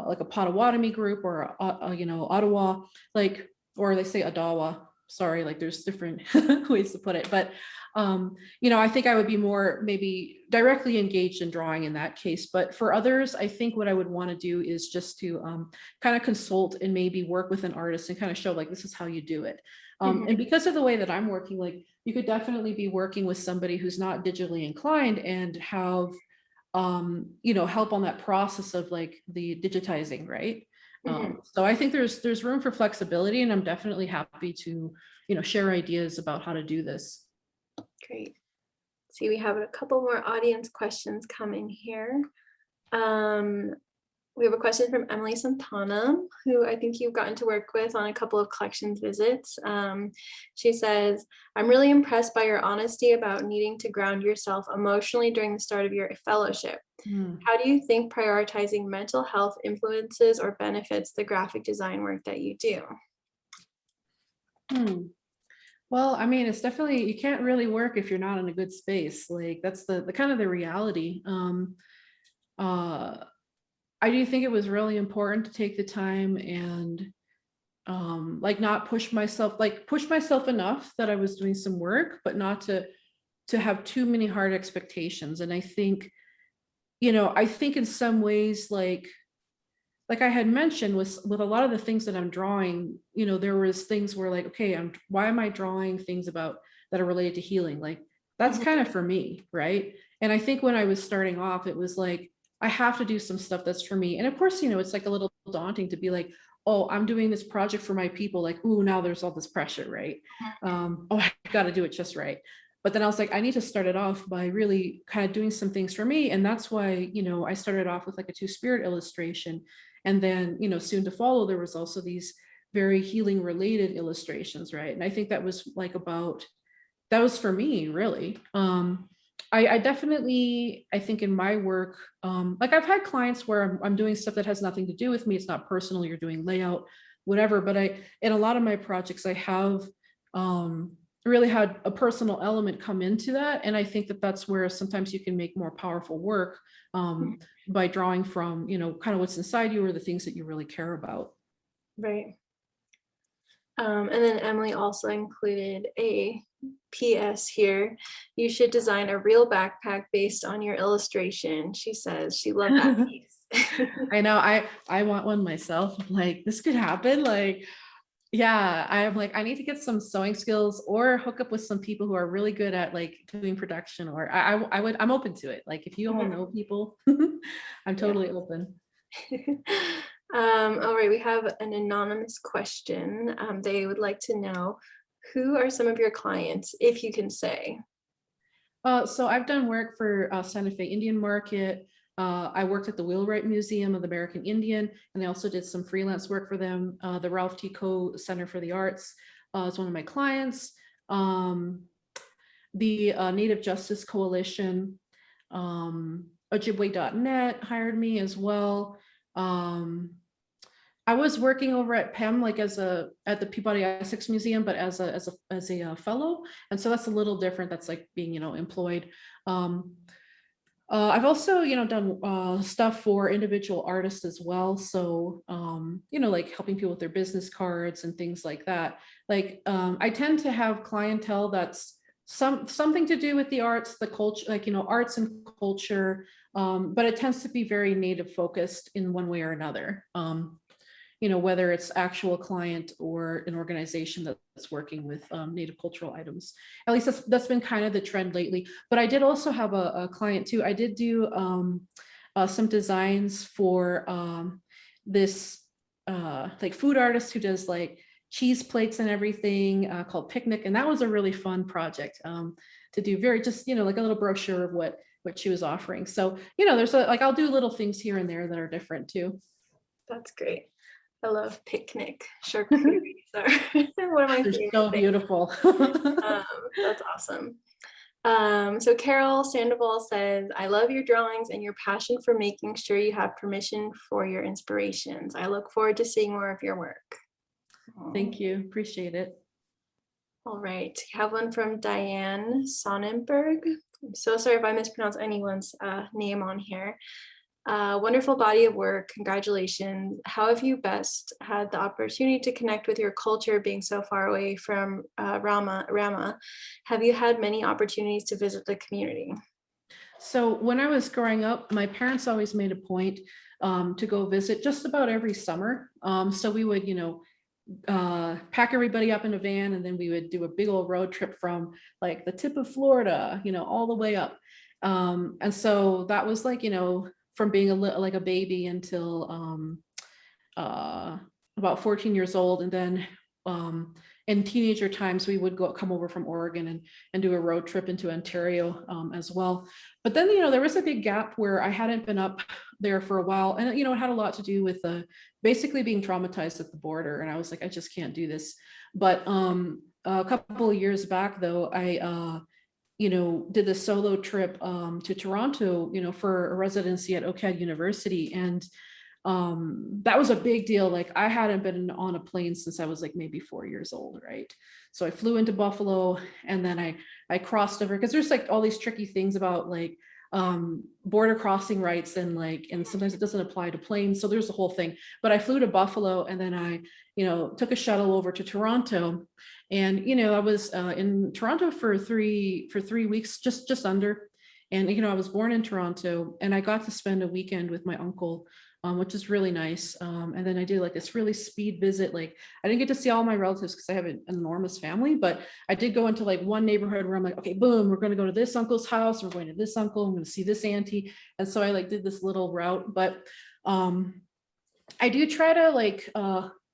S3: like a Potawatomi group or Ottawa, like, or they say Adawa. Sorry, like there's different ways to put it, but I think I would be more maybe directly engaged in drawing in that case. But for others, I think what I would want to do is just to kind of consult and maybe work with an artist and kind of show like, this is how you do it. And because of the way that I'm working, like you could definitely be working with somebody who's not digitally inclined and have, help on that process of like the digitizing, right? So I think there's room for flexibility, and I'm definitely happy to, share ideas about how to do this.
S1: Great. See, we have a couple more audience questions coming here. We have a question from Emily Santana, who I think you've gotten to work with on a couple of collections visits. She says, I'm really impressed by your honesty about needing to ground yourself emotionally during the start of your fellowship. How do you think prioritizing mental health influences or benefits the graphic design work that you do?
S3: Well, I mean, it's definitely, you can't really work if you're not in a good space. Like that's the kind of the reality. I do think it was really important to take the time and like not push myself enough that I was doing some work, but not to have too many hard expectations. And I think, in some ways, like I had mentioned with a lot of the things that I'm drawing, there was things where like, okay, why am I drawing things that are related to healing? Like that's kind of for me, right? And I think when I was starting off, it was like, I have to do some stuff that's for me. And of course, it's like a little daunting to be like, oh, I'm doing this project for my people. Like, ooh, now there's all this pressure, right? Oh, I got to do it just right. But then I was like, I need to start it off by really kind of doing some things for me. And that's why, I started off with like a two-spirit illustration. And then, soon to follow, there was also these very healing related illustrations, right? And I think that was like that was for me, really. I definitely, I think in my work, like I've had clients where I'm doing stuff that has nothing to do with me. It's not personal, you're doing layout, whatever. But in a lot of my projects, I have really had a personal element come into that. And I think that that's where sometimes you can make more powerful work by drawing from, kind of what's inside you or the things that you really care about.
S1: Right. And then Emily also included a PS here. You should design a real backpack based on your illustration. She says she loved that piece.
S3: I know, I want one myself. Like this could happen. Like, yeah, I'm like, I need to get some sewing skills or hook up with some people who are really good at like doing production, or I'm open to it. Like if you all know people, I'm totally open.
S1: All right, we have an anonymous question. They would like to know, who are some of your clients, if you can say?
S3: So I've done work for Santa Fe Indian Market. I worked at the Wheelwright Museum of the American Indian, and I also did some freelance work for them. The Ralph T. Coe Center for the Arts is one of my clients. The Native Justice Coalition, Ojibwe.net hired me as well. I was working over at PEM, like at the Peabody Essex Museum, but as a fellow, and so that's a little different. That's like being employed. I've also done stuff for individual artists as well. So like helping people with their business cards and things like that. Like I tend to have clientele that's something to do with the arts, the culture, like arts and culture, but it tends to be very Native focused in one way or another. Whether it's actual client or an organization that's working with Native cultural items. At least that's been kind of the trend lately. But I did also have a client too. I did do some designs for this like food artist who does like cheese plates and everything called Picnic. And that was a really fun project to do, very just, like a little brochure of what she was offering. So, there's I'll do little things here and there that are different too.
S1: That's great. I love Picnic. Charcuterie are one of my favorites.
S3: So beautiful.
S1: That's awesome. So Carol Sandoval says, I love your drawings and your passion for making sure you have permission for your inspirations. I look forward to seeing more of your work.
S3: Thank you. Appreciate it.
S1: All right, we have one from Diane Sonnenberg. I'm so sorry if I mispronounce anyone's name on here. Wonderful body of work. Congratulations. How have you best had the opportunity to connect with your culture being so far away from Rama? Have you had many opportunities to visit the community?
S3: So when I was growing up, my parents always made a point to go visit just about every summer. So we would, pack everybody up in a van, and then we would do a big old road trip from like the tip of Florida, all the way up. And so that was like, from being like a baby until about 14 years old. And then in teenager times, we would come over from Oregon and do a road trip into Ontario as well. But then, there was a big gap where I hadn't been up there for a while. And, it had a lot to do with basically being traumatized at the border. And I was like, I just can't do this. But a couple of years back, though, I did a solo trip to Toronto, for a residency at OCAD University. And that was a big deal. Like, I hadn't been on a plane since I was like maybe 4 years old, right? So I flew into Buffalo, and then I crossed over, because there's like all these tricky things about like border crossing rights, and sometimes it doesn't apply to planes. So there's a whole thing. But I flew to Buffalo, and then I took a shuttle over to Toronto. And I was in Toronto for three weeks, just under. And I was born in Toronto, and I got to spend a weekend with my uncle, which is really nice. And then I did like this really speed visit. Like, I didn't get to see all my relatives because I have an enormous family, but I did go into like one neighborhood where I'm like, okay, boom, we're going to go to this uncle's house. We're going to this uncle. I'm going to see this auntie. And so I like did this little route. But I do try to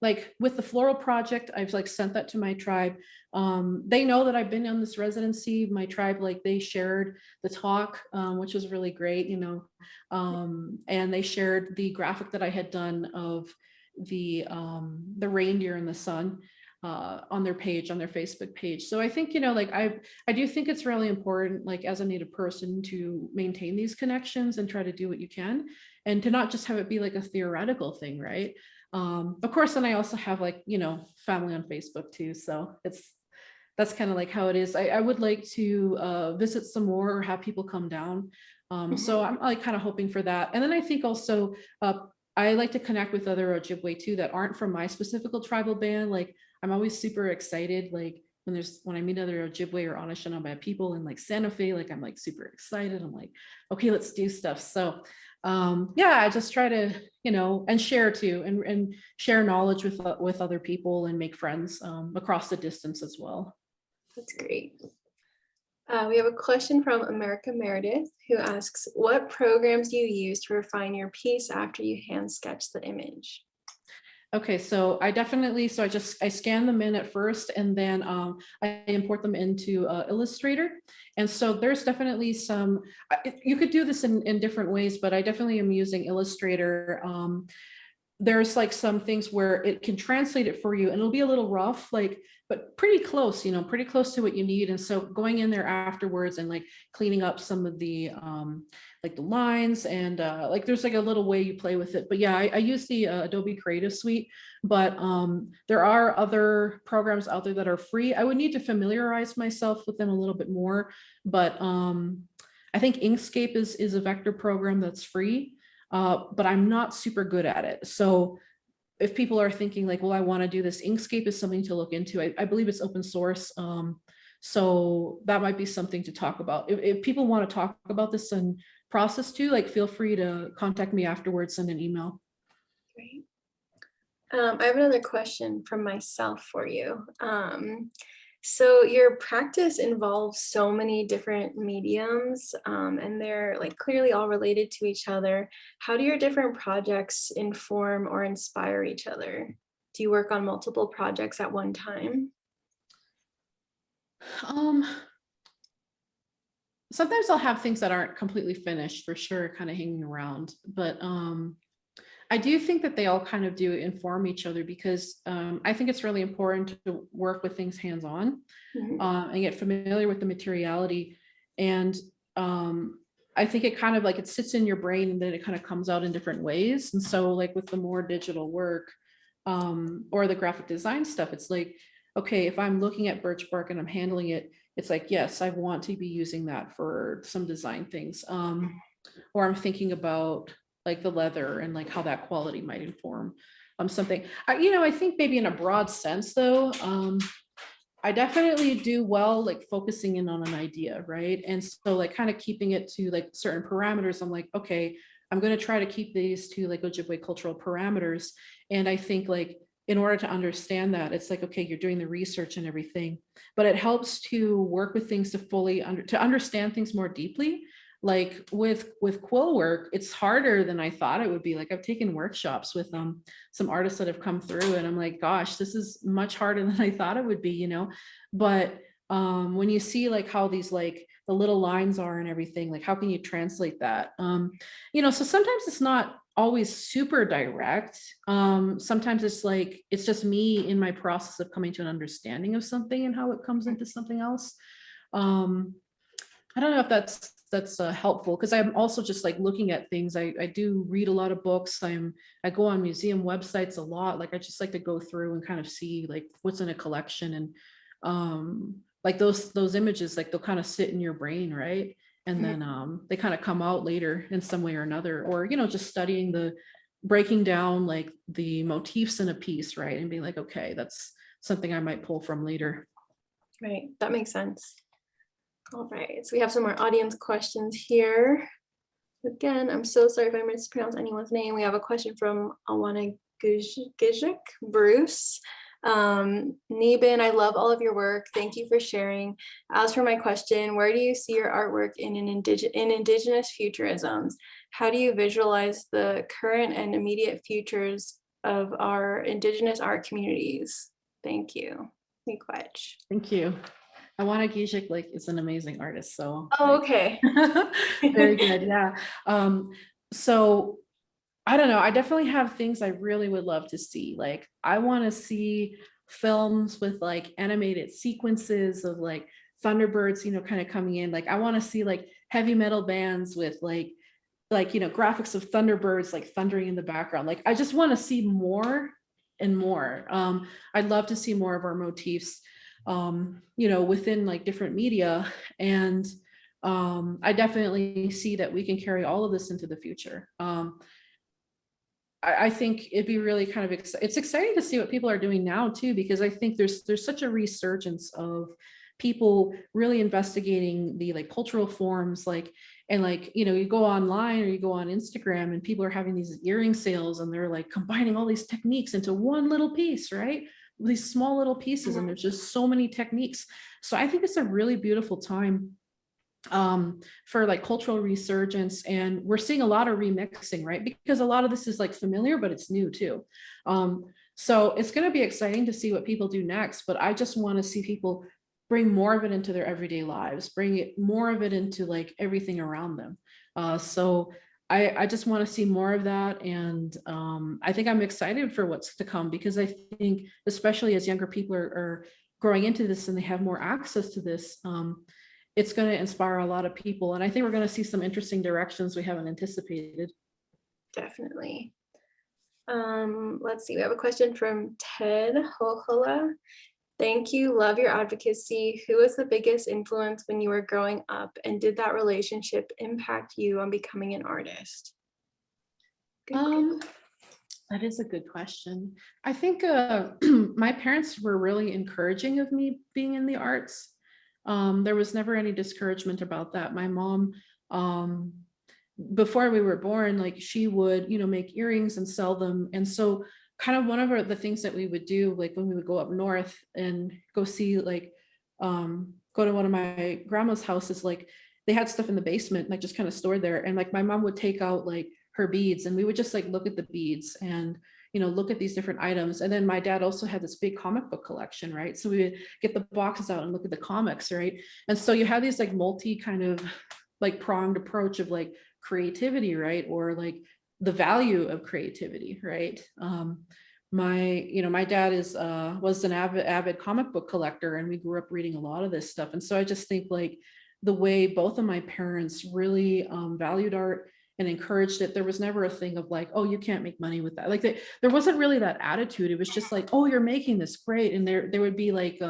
S3: like with the floral project, I've like sent that to my tribe. They know that I've been on this residency. My tribe, like, they shared the talk, which was really great, and they shared the graphic that I had done of the reindeer and the sun on their page, on their Facebook page. So I think, like I do think it's really important, like as a Native person, to maintain these connections and try to do what you can, and to not just have it be like a theoretical thing, right? Of course, then I also have like, family on Facebook too. So that's kind of like how it is. I would like to visit some more, or have people come down. So I'm like kind of hoping for that. And then I think also I like to connect with other Ojibwe too that aren't from my specific tribal band. Like, I'm always super excited. Like when I meet other Ojibwe or Anishinaabe people in like Santa Fe, like I'm like super excited. I'm like, okay, let's do stuff. So yeah, I just try to, and share too, and share knowledge with other people, and make friends across the distance as well.
S1: That's great. We have a question from America Meredith, who asks, what programs do you use to refine your piece after you hand sketch the image?
S3: Okay, so I scan them in at first, and then I import them into Illustrator. And so there's definitely some, you could do this in different ways, but I definitely am using Illustrator. There's like some things where it can translate it for you, and it'll be a little rough, like, but pretty close, pretty close to what you need. And so going in there afterwards and like cleaning up some of the like the lines, and like there's like a little way you play with it. But yeah, I use the Adobe Creative Suite, but there are other programs out there that are free. I would need to familiarize myself with them a little bit more, but I think Inkscape is a vector program that's free. But I'm not super good at it. So if people are thinking like, well, I want to do this, Inkscape is something to look into. I believe it's open source. So that might be something to talk about. If people want to talk about this and process too, like, feel free to contact me afterwards, send an email.
S1: Great. I have another question from myself for you. So your practice involves so many different mediums, and they're like clearly all related to each other. How do your different projects inform or inspire each other? Do you work on multiple projects at one time?
S3: Sometimes I'll have things that aren't completely finished, for sure, kind of hanging around, but I do think that they all kind of do inform each other, because I think it's really important to work with things hands-on and get familiar with the materiality. And I think it kind of like it sits in your brain and then it kind of comes out in different ways. And so like with the more digital work or the graphic design stuff, it's like, okay, if I'm looking at birch bark and I'm handling it, it's like, yes, I want to be using that for some design things. Or I'm thinking about like the leather and like how that quality might inform something. I think maybe in a broad sense though, I definitely do well like focusing in on an idea, right? And so like kind of keeping it to like certain parameters. I'm like, okay, I'm going to try to keep these to like Ojibwe cultural parameters. And I think like in order to understand that, it's like, okay, you're doing the research and everything, but it helps to work with things to fully to understand things more deeply. Like with quill work, it's harder than I thought it would be. Like I've taken workshops with some artists that have come through and I'm like, gosh, this is much harder than I thought it would be, but when you see like how these like the little lines are and everything, like how can you translate that? So sometimes it's not always super direct. Sometimes it's like it's just me in my process of coming to an understanding of something and how it comes into something else. I don't know if that's helpful because I'm also just like looking at things. I do read a lot of books. I go on museum websites a lot. Like I just like to go through and kind of see like what's in a collection and like those images, like they'll kind of sit in your brain, right? And then they kind of come out later in some way or another, or just studying breaking down like the motifs in a piece, right? And being like, okay, that's something I might pull from later.
S1: Right, that makes sense. All right, so we have some more audience questions here. Again, I'm so sorry if I mispronounce anyone's name. We have a question from Untitled Bruce. Neebin, I love all of your work. Thank you for sharing. As for my question, where do you see your artwork in Indigenous futurisms? How do you visualize the current and immediate futures of our Indigenous art communities? Thank you. Miigwech.
S3: Thank you. Anishinaabe like is an amazing artist, so
S1: Oh, okay.
S3: very good. Yeah. So I don't know. I definitely have things I really would love to see. Like I want to see films with like animated sequences of like Thunderbirds, kind of coming in. Like I want to see like heavy metal bands with like graphics of Thunderbirds like thundering in the background. Like I just want to see more and more. I'd love to see more of our motifs within like different media. And I definitely see that we can carry all of this into the future. I think it'd be really kind of, it's exciting to see what people are doing now too, because I think there's such a resurgence of people really investigating the like cultural forms, you go online or you go on Instagram and people are having these earring sales and they're like combining all these techniques into one little piece, right? These small little pieces, and there's just so many techniques. So I think it's a really beautiful time for like cultural resurgence, and we're seeing a lot of remixing, right? Because a lot of this is like familiar, but it's new too. So it's going to be exciting to see what people do next, but I just want to see people bring more of it into their everyday lives, bring more of it into like everything around them. So I just want to see more of that. And I think I'm excited for what's to come, because I think, especially as younger people are growing into this and they have more access to this, it's going to inspire a lot of people. And I think we're going to see some interesting directions we haven't anticipated.
S1: Definitely. Let's see, we have a question from Ted Hohola. Thank you, love your advocacy. Who was the biggest influence when you were growing up, and did that relationship impact you on becoming an artist?
S3: That is a good question. I think my parents were really encouraging of me being in the arts. There was never any discouragement about that. My mom, before we were born, like she would, make earrings and sell them. And so kind of one of the things that we would do, like when we would go up north and go see, like, go to one of my grandma's houses, like they had stuff in the basement, like just kind of stored there. And like my mom would take out like her beads and we would just like look at the beads and, look at these different items. And then my dad also had this big comic book collection, right? So we would get the boxes out and look at the comics, right? And so you have these like multi kind of like pronged approach of like creativity, right? Or like the value of creativity, right? My dad was an avid comic book collector, and we grew up reading a lot of this stuff. And so I just think like the way both of my parents really valued art and encouraged it. There was never a thing of like, oh, you can't make money with that. Like there wasn't really that attitude. It was just like, oh, you're making this great. And there would be like,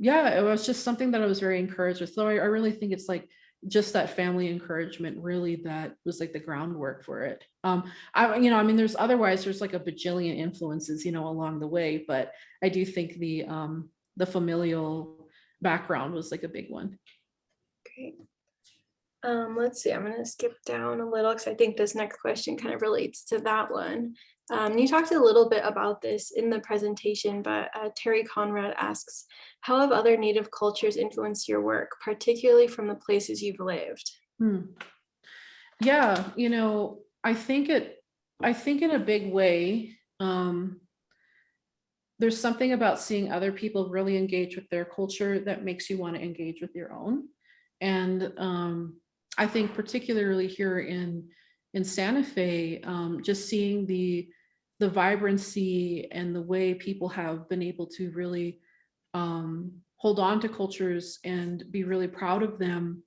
S3: yeah, it was just something that I was very encouraged with. So I really think it's like just that family encouragement really that was like the groundwork for it. I mean, there's like a bajillion influences, along the way, but I do think the familial background was like a big one.
S1: Great. Let's see, I'm going to skip down a little because I think this next question kind of relates to that one. You talked a little bit about this in the presentation, but Terry Conrad asks, how have other Native cultures influenced your work, particularly from the places you've lived?
S3: Yeah, I think in a big way, there's something about seeing other people really engage with their culture that makes you want to engage with your own. And I think particularly here in Santa Fe, just seeing the vibrancy and the way people have been able to really hold on to cultures and be really proud of them,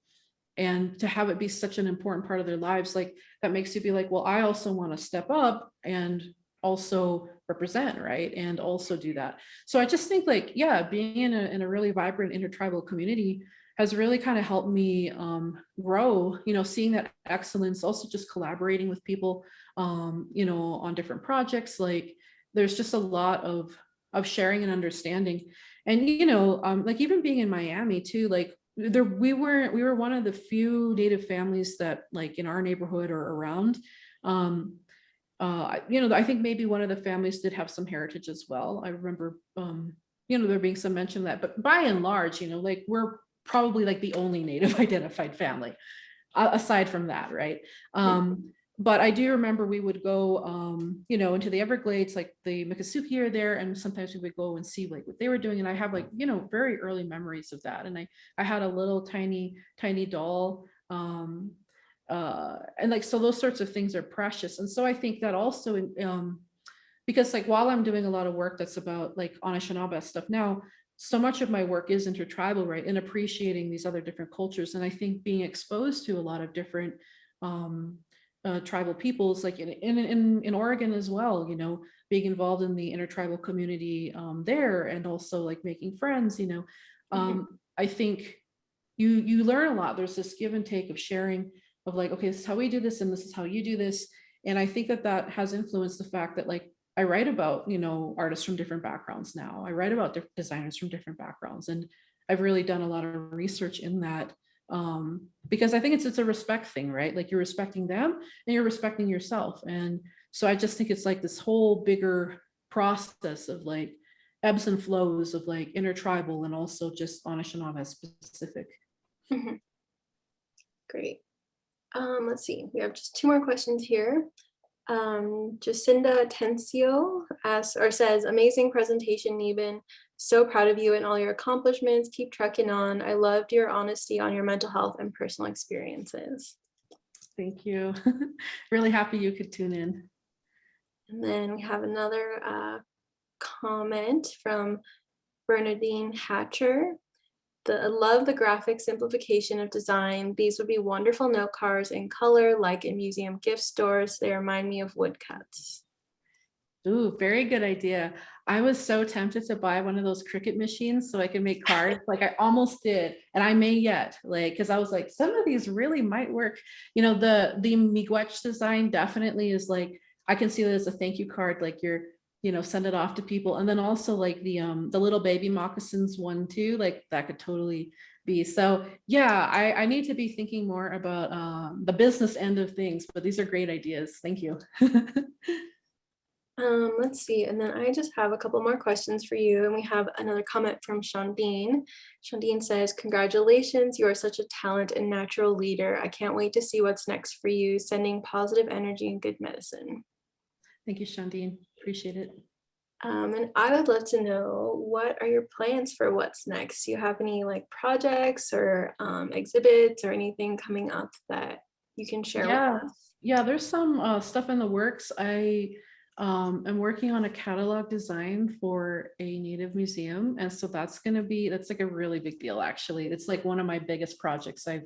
S3: and to have it be such an important part of their lives, like that makes you be like, well, I also want to step up and also represent, right, and also do that. So I just think like, yeah, being in a really vibrant intertribal community has really kind of helped me grow, seeing that excellence, also just collaborating with people, on different projects. Like there's just a lot of sharing and understanding. And, like even being in Miami too, like we were one of the few Native families that like in our neighborhood or around, I think maybe one of the families did have some heritage as well. I remember, there being some mention of that, but by and large, like we're probably like the only Native identified family aside from that, right? But I do remember we would go, into the Everglades, like the Miccosukee are there, and sometimes we would go and see like what they were doing. And I have like, very early memories of that. And I had a little tiny doll. And like, so those sorts of things are precious. And so I think that also, because like while I'm doing a lot of work that's about like Anishinaabe stuff now, so much of my work is intertribal, right? And appreciating these other different cultures. And I think being exposed to a lot of different tribal peoples, like in Oregon as well, being involved in the intertribal community there, and also like making friends, I think you learn a lot. There's this give and take of sharing of like, okay, this is how we do this and this is how you do this. And I think that has influenced the fact that like I write about, artists from different backgrounds now. I write about designers from different backgrounds. And I've really done a lot of research in that, because I think it's a respect thing, right? Like you're respecting them and you're respecting yourself. And so I just think it's like this whole bigger process of like ebbs and flows of like intertribal and also just Anishinaabe specific.
S1: Great. Let's see, we have just two more questions here. Jacinda Tencio says, amazing presentation, Neebin. So proud of you and all your accomplishments. Keep trucking on. I loved your honesty on your mental health and personal experiences.
S3: Thank you. Really happy you could tune in.
S1: And then we have another comment from Bernadine Hatcher. I love the graphic simplification of design. These would be wonderful note cards in color, like in museum gift stores. They remind me of woodcuts.
S3: Ooh, very good idea. I was so tempted to buy one of those Cricut machines so I could make cards. Like I almost did, and I may yet, like, because I was like, some of these really might work. The miigwech design definitely is like, I can see that as a thank you card, like you're, send it off to people. And then also like the little baby moccasins one too, like that could totally be. So yeah, I need to be thinking more about the business end of things, but these are great ideas. Thank you.
S1: Let's see, and then I just have a couple more questions for you, and we have another comment from Shondine. Shondine says, congratulations, you are such a talent and natural leader. I can't wait to see what's next for you, sending positive energy and good medicine.
S3: Thank you, Shondine. Appreciate it.
S1: And I would love to know, what are your plans for what's next? Do you have any like projects or exhibits or anything coming up that you can share with us?
S3: Yeah, there's some stuff in the works. I'm working on a catalog design for a Native museum. And so that's like a really big deal, actually. It's like one of my biggest projects I've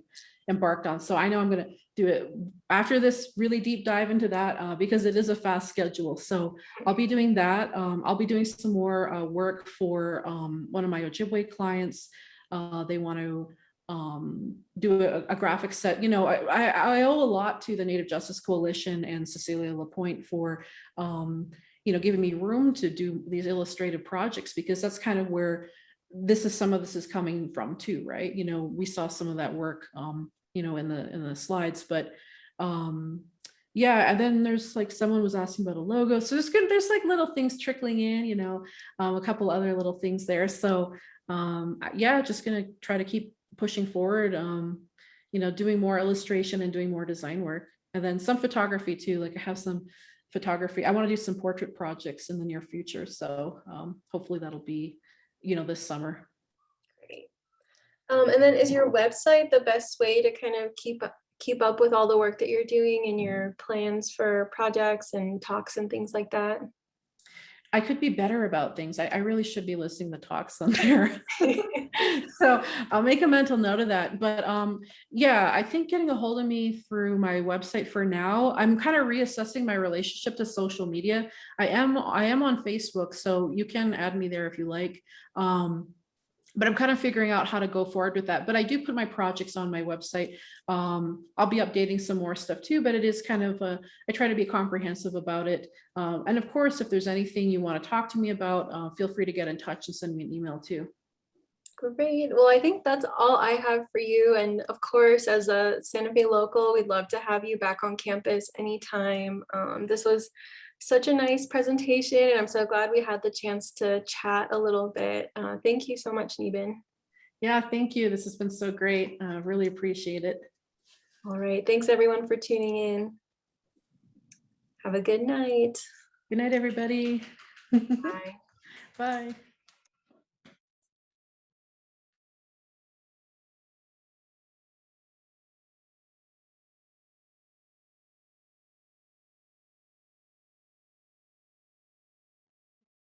S3: embarked on. So I know I'm going to do it after this really deep dive into that because it is a fast schedule. So I'll be doing that. I'll be doing some more work for one of my Ojibwe clients. They want to do a graphic set. You know, I owe a lot to the Native Justice Coalition and Cecilia Lapointe for, you know, giving me room to do these illustrative projects, because that's kind of where some of this is coming from too, right? You know, we saw some of that work, you know, in the slides, but yeah, and then there's like someone was asking about a logo. So there's like little things trickling in, you know, a couple other little things there. So yeah, just gonna try to keep pushing forward, you know, doing more illustration and doing more design work, and then some photography too. Like I have some photography. I want to do some portrait projects in the near future. So hopefully that'll be, you know, this summer.
S1: Great. And then is your website the best way to kind of keep up with all the work that you're doing and your plans for projects and talks and things like that?
S3: I could be better about things. I really should be listening to talks on there. So I'll make a mental note of that. But yeah, I think getting a hold of me through my website for now. I'm kind of reassessing my relationship to social media. I am on Facebook, so you can add me there if you like. But I'm kind of figuring out how to go forward with that. But I do put my projects on my website. I'll be updating some more stuff too, but it is kind of, I try to be comprehensive about it. And of course, if there's anything you want to talk to me about, feel free to get in touch and send me an email too.
S1: Great. Well, I think that's all I have for you. And of course, as a Santa Fe local, we'd love to have you back on campus anytime. This was such a nice presentation, and I'm so glad we had the chance to chat a little bit. Thank you so much, Neebin.
S3: Yeah, thank you. This has been so great. Really appreciate it.
S1: All right. Thanks everyone for tuning in. Have a good night.
S3: Good night, everybody.
S1: Bye.
S3: Bye.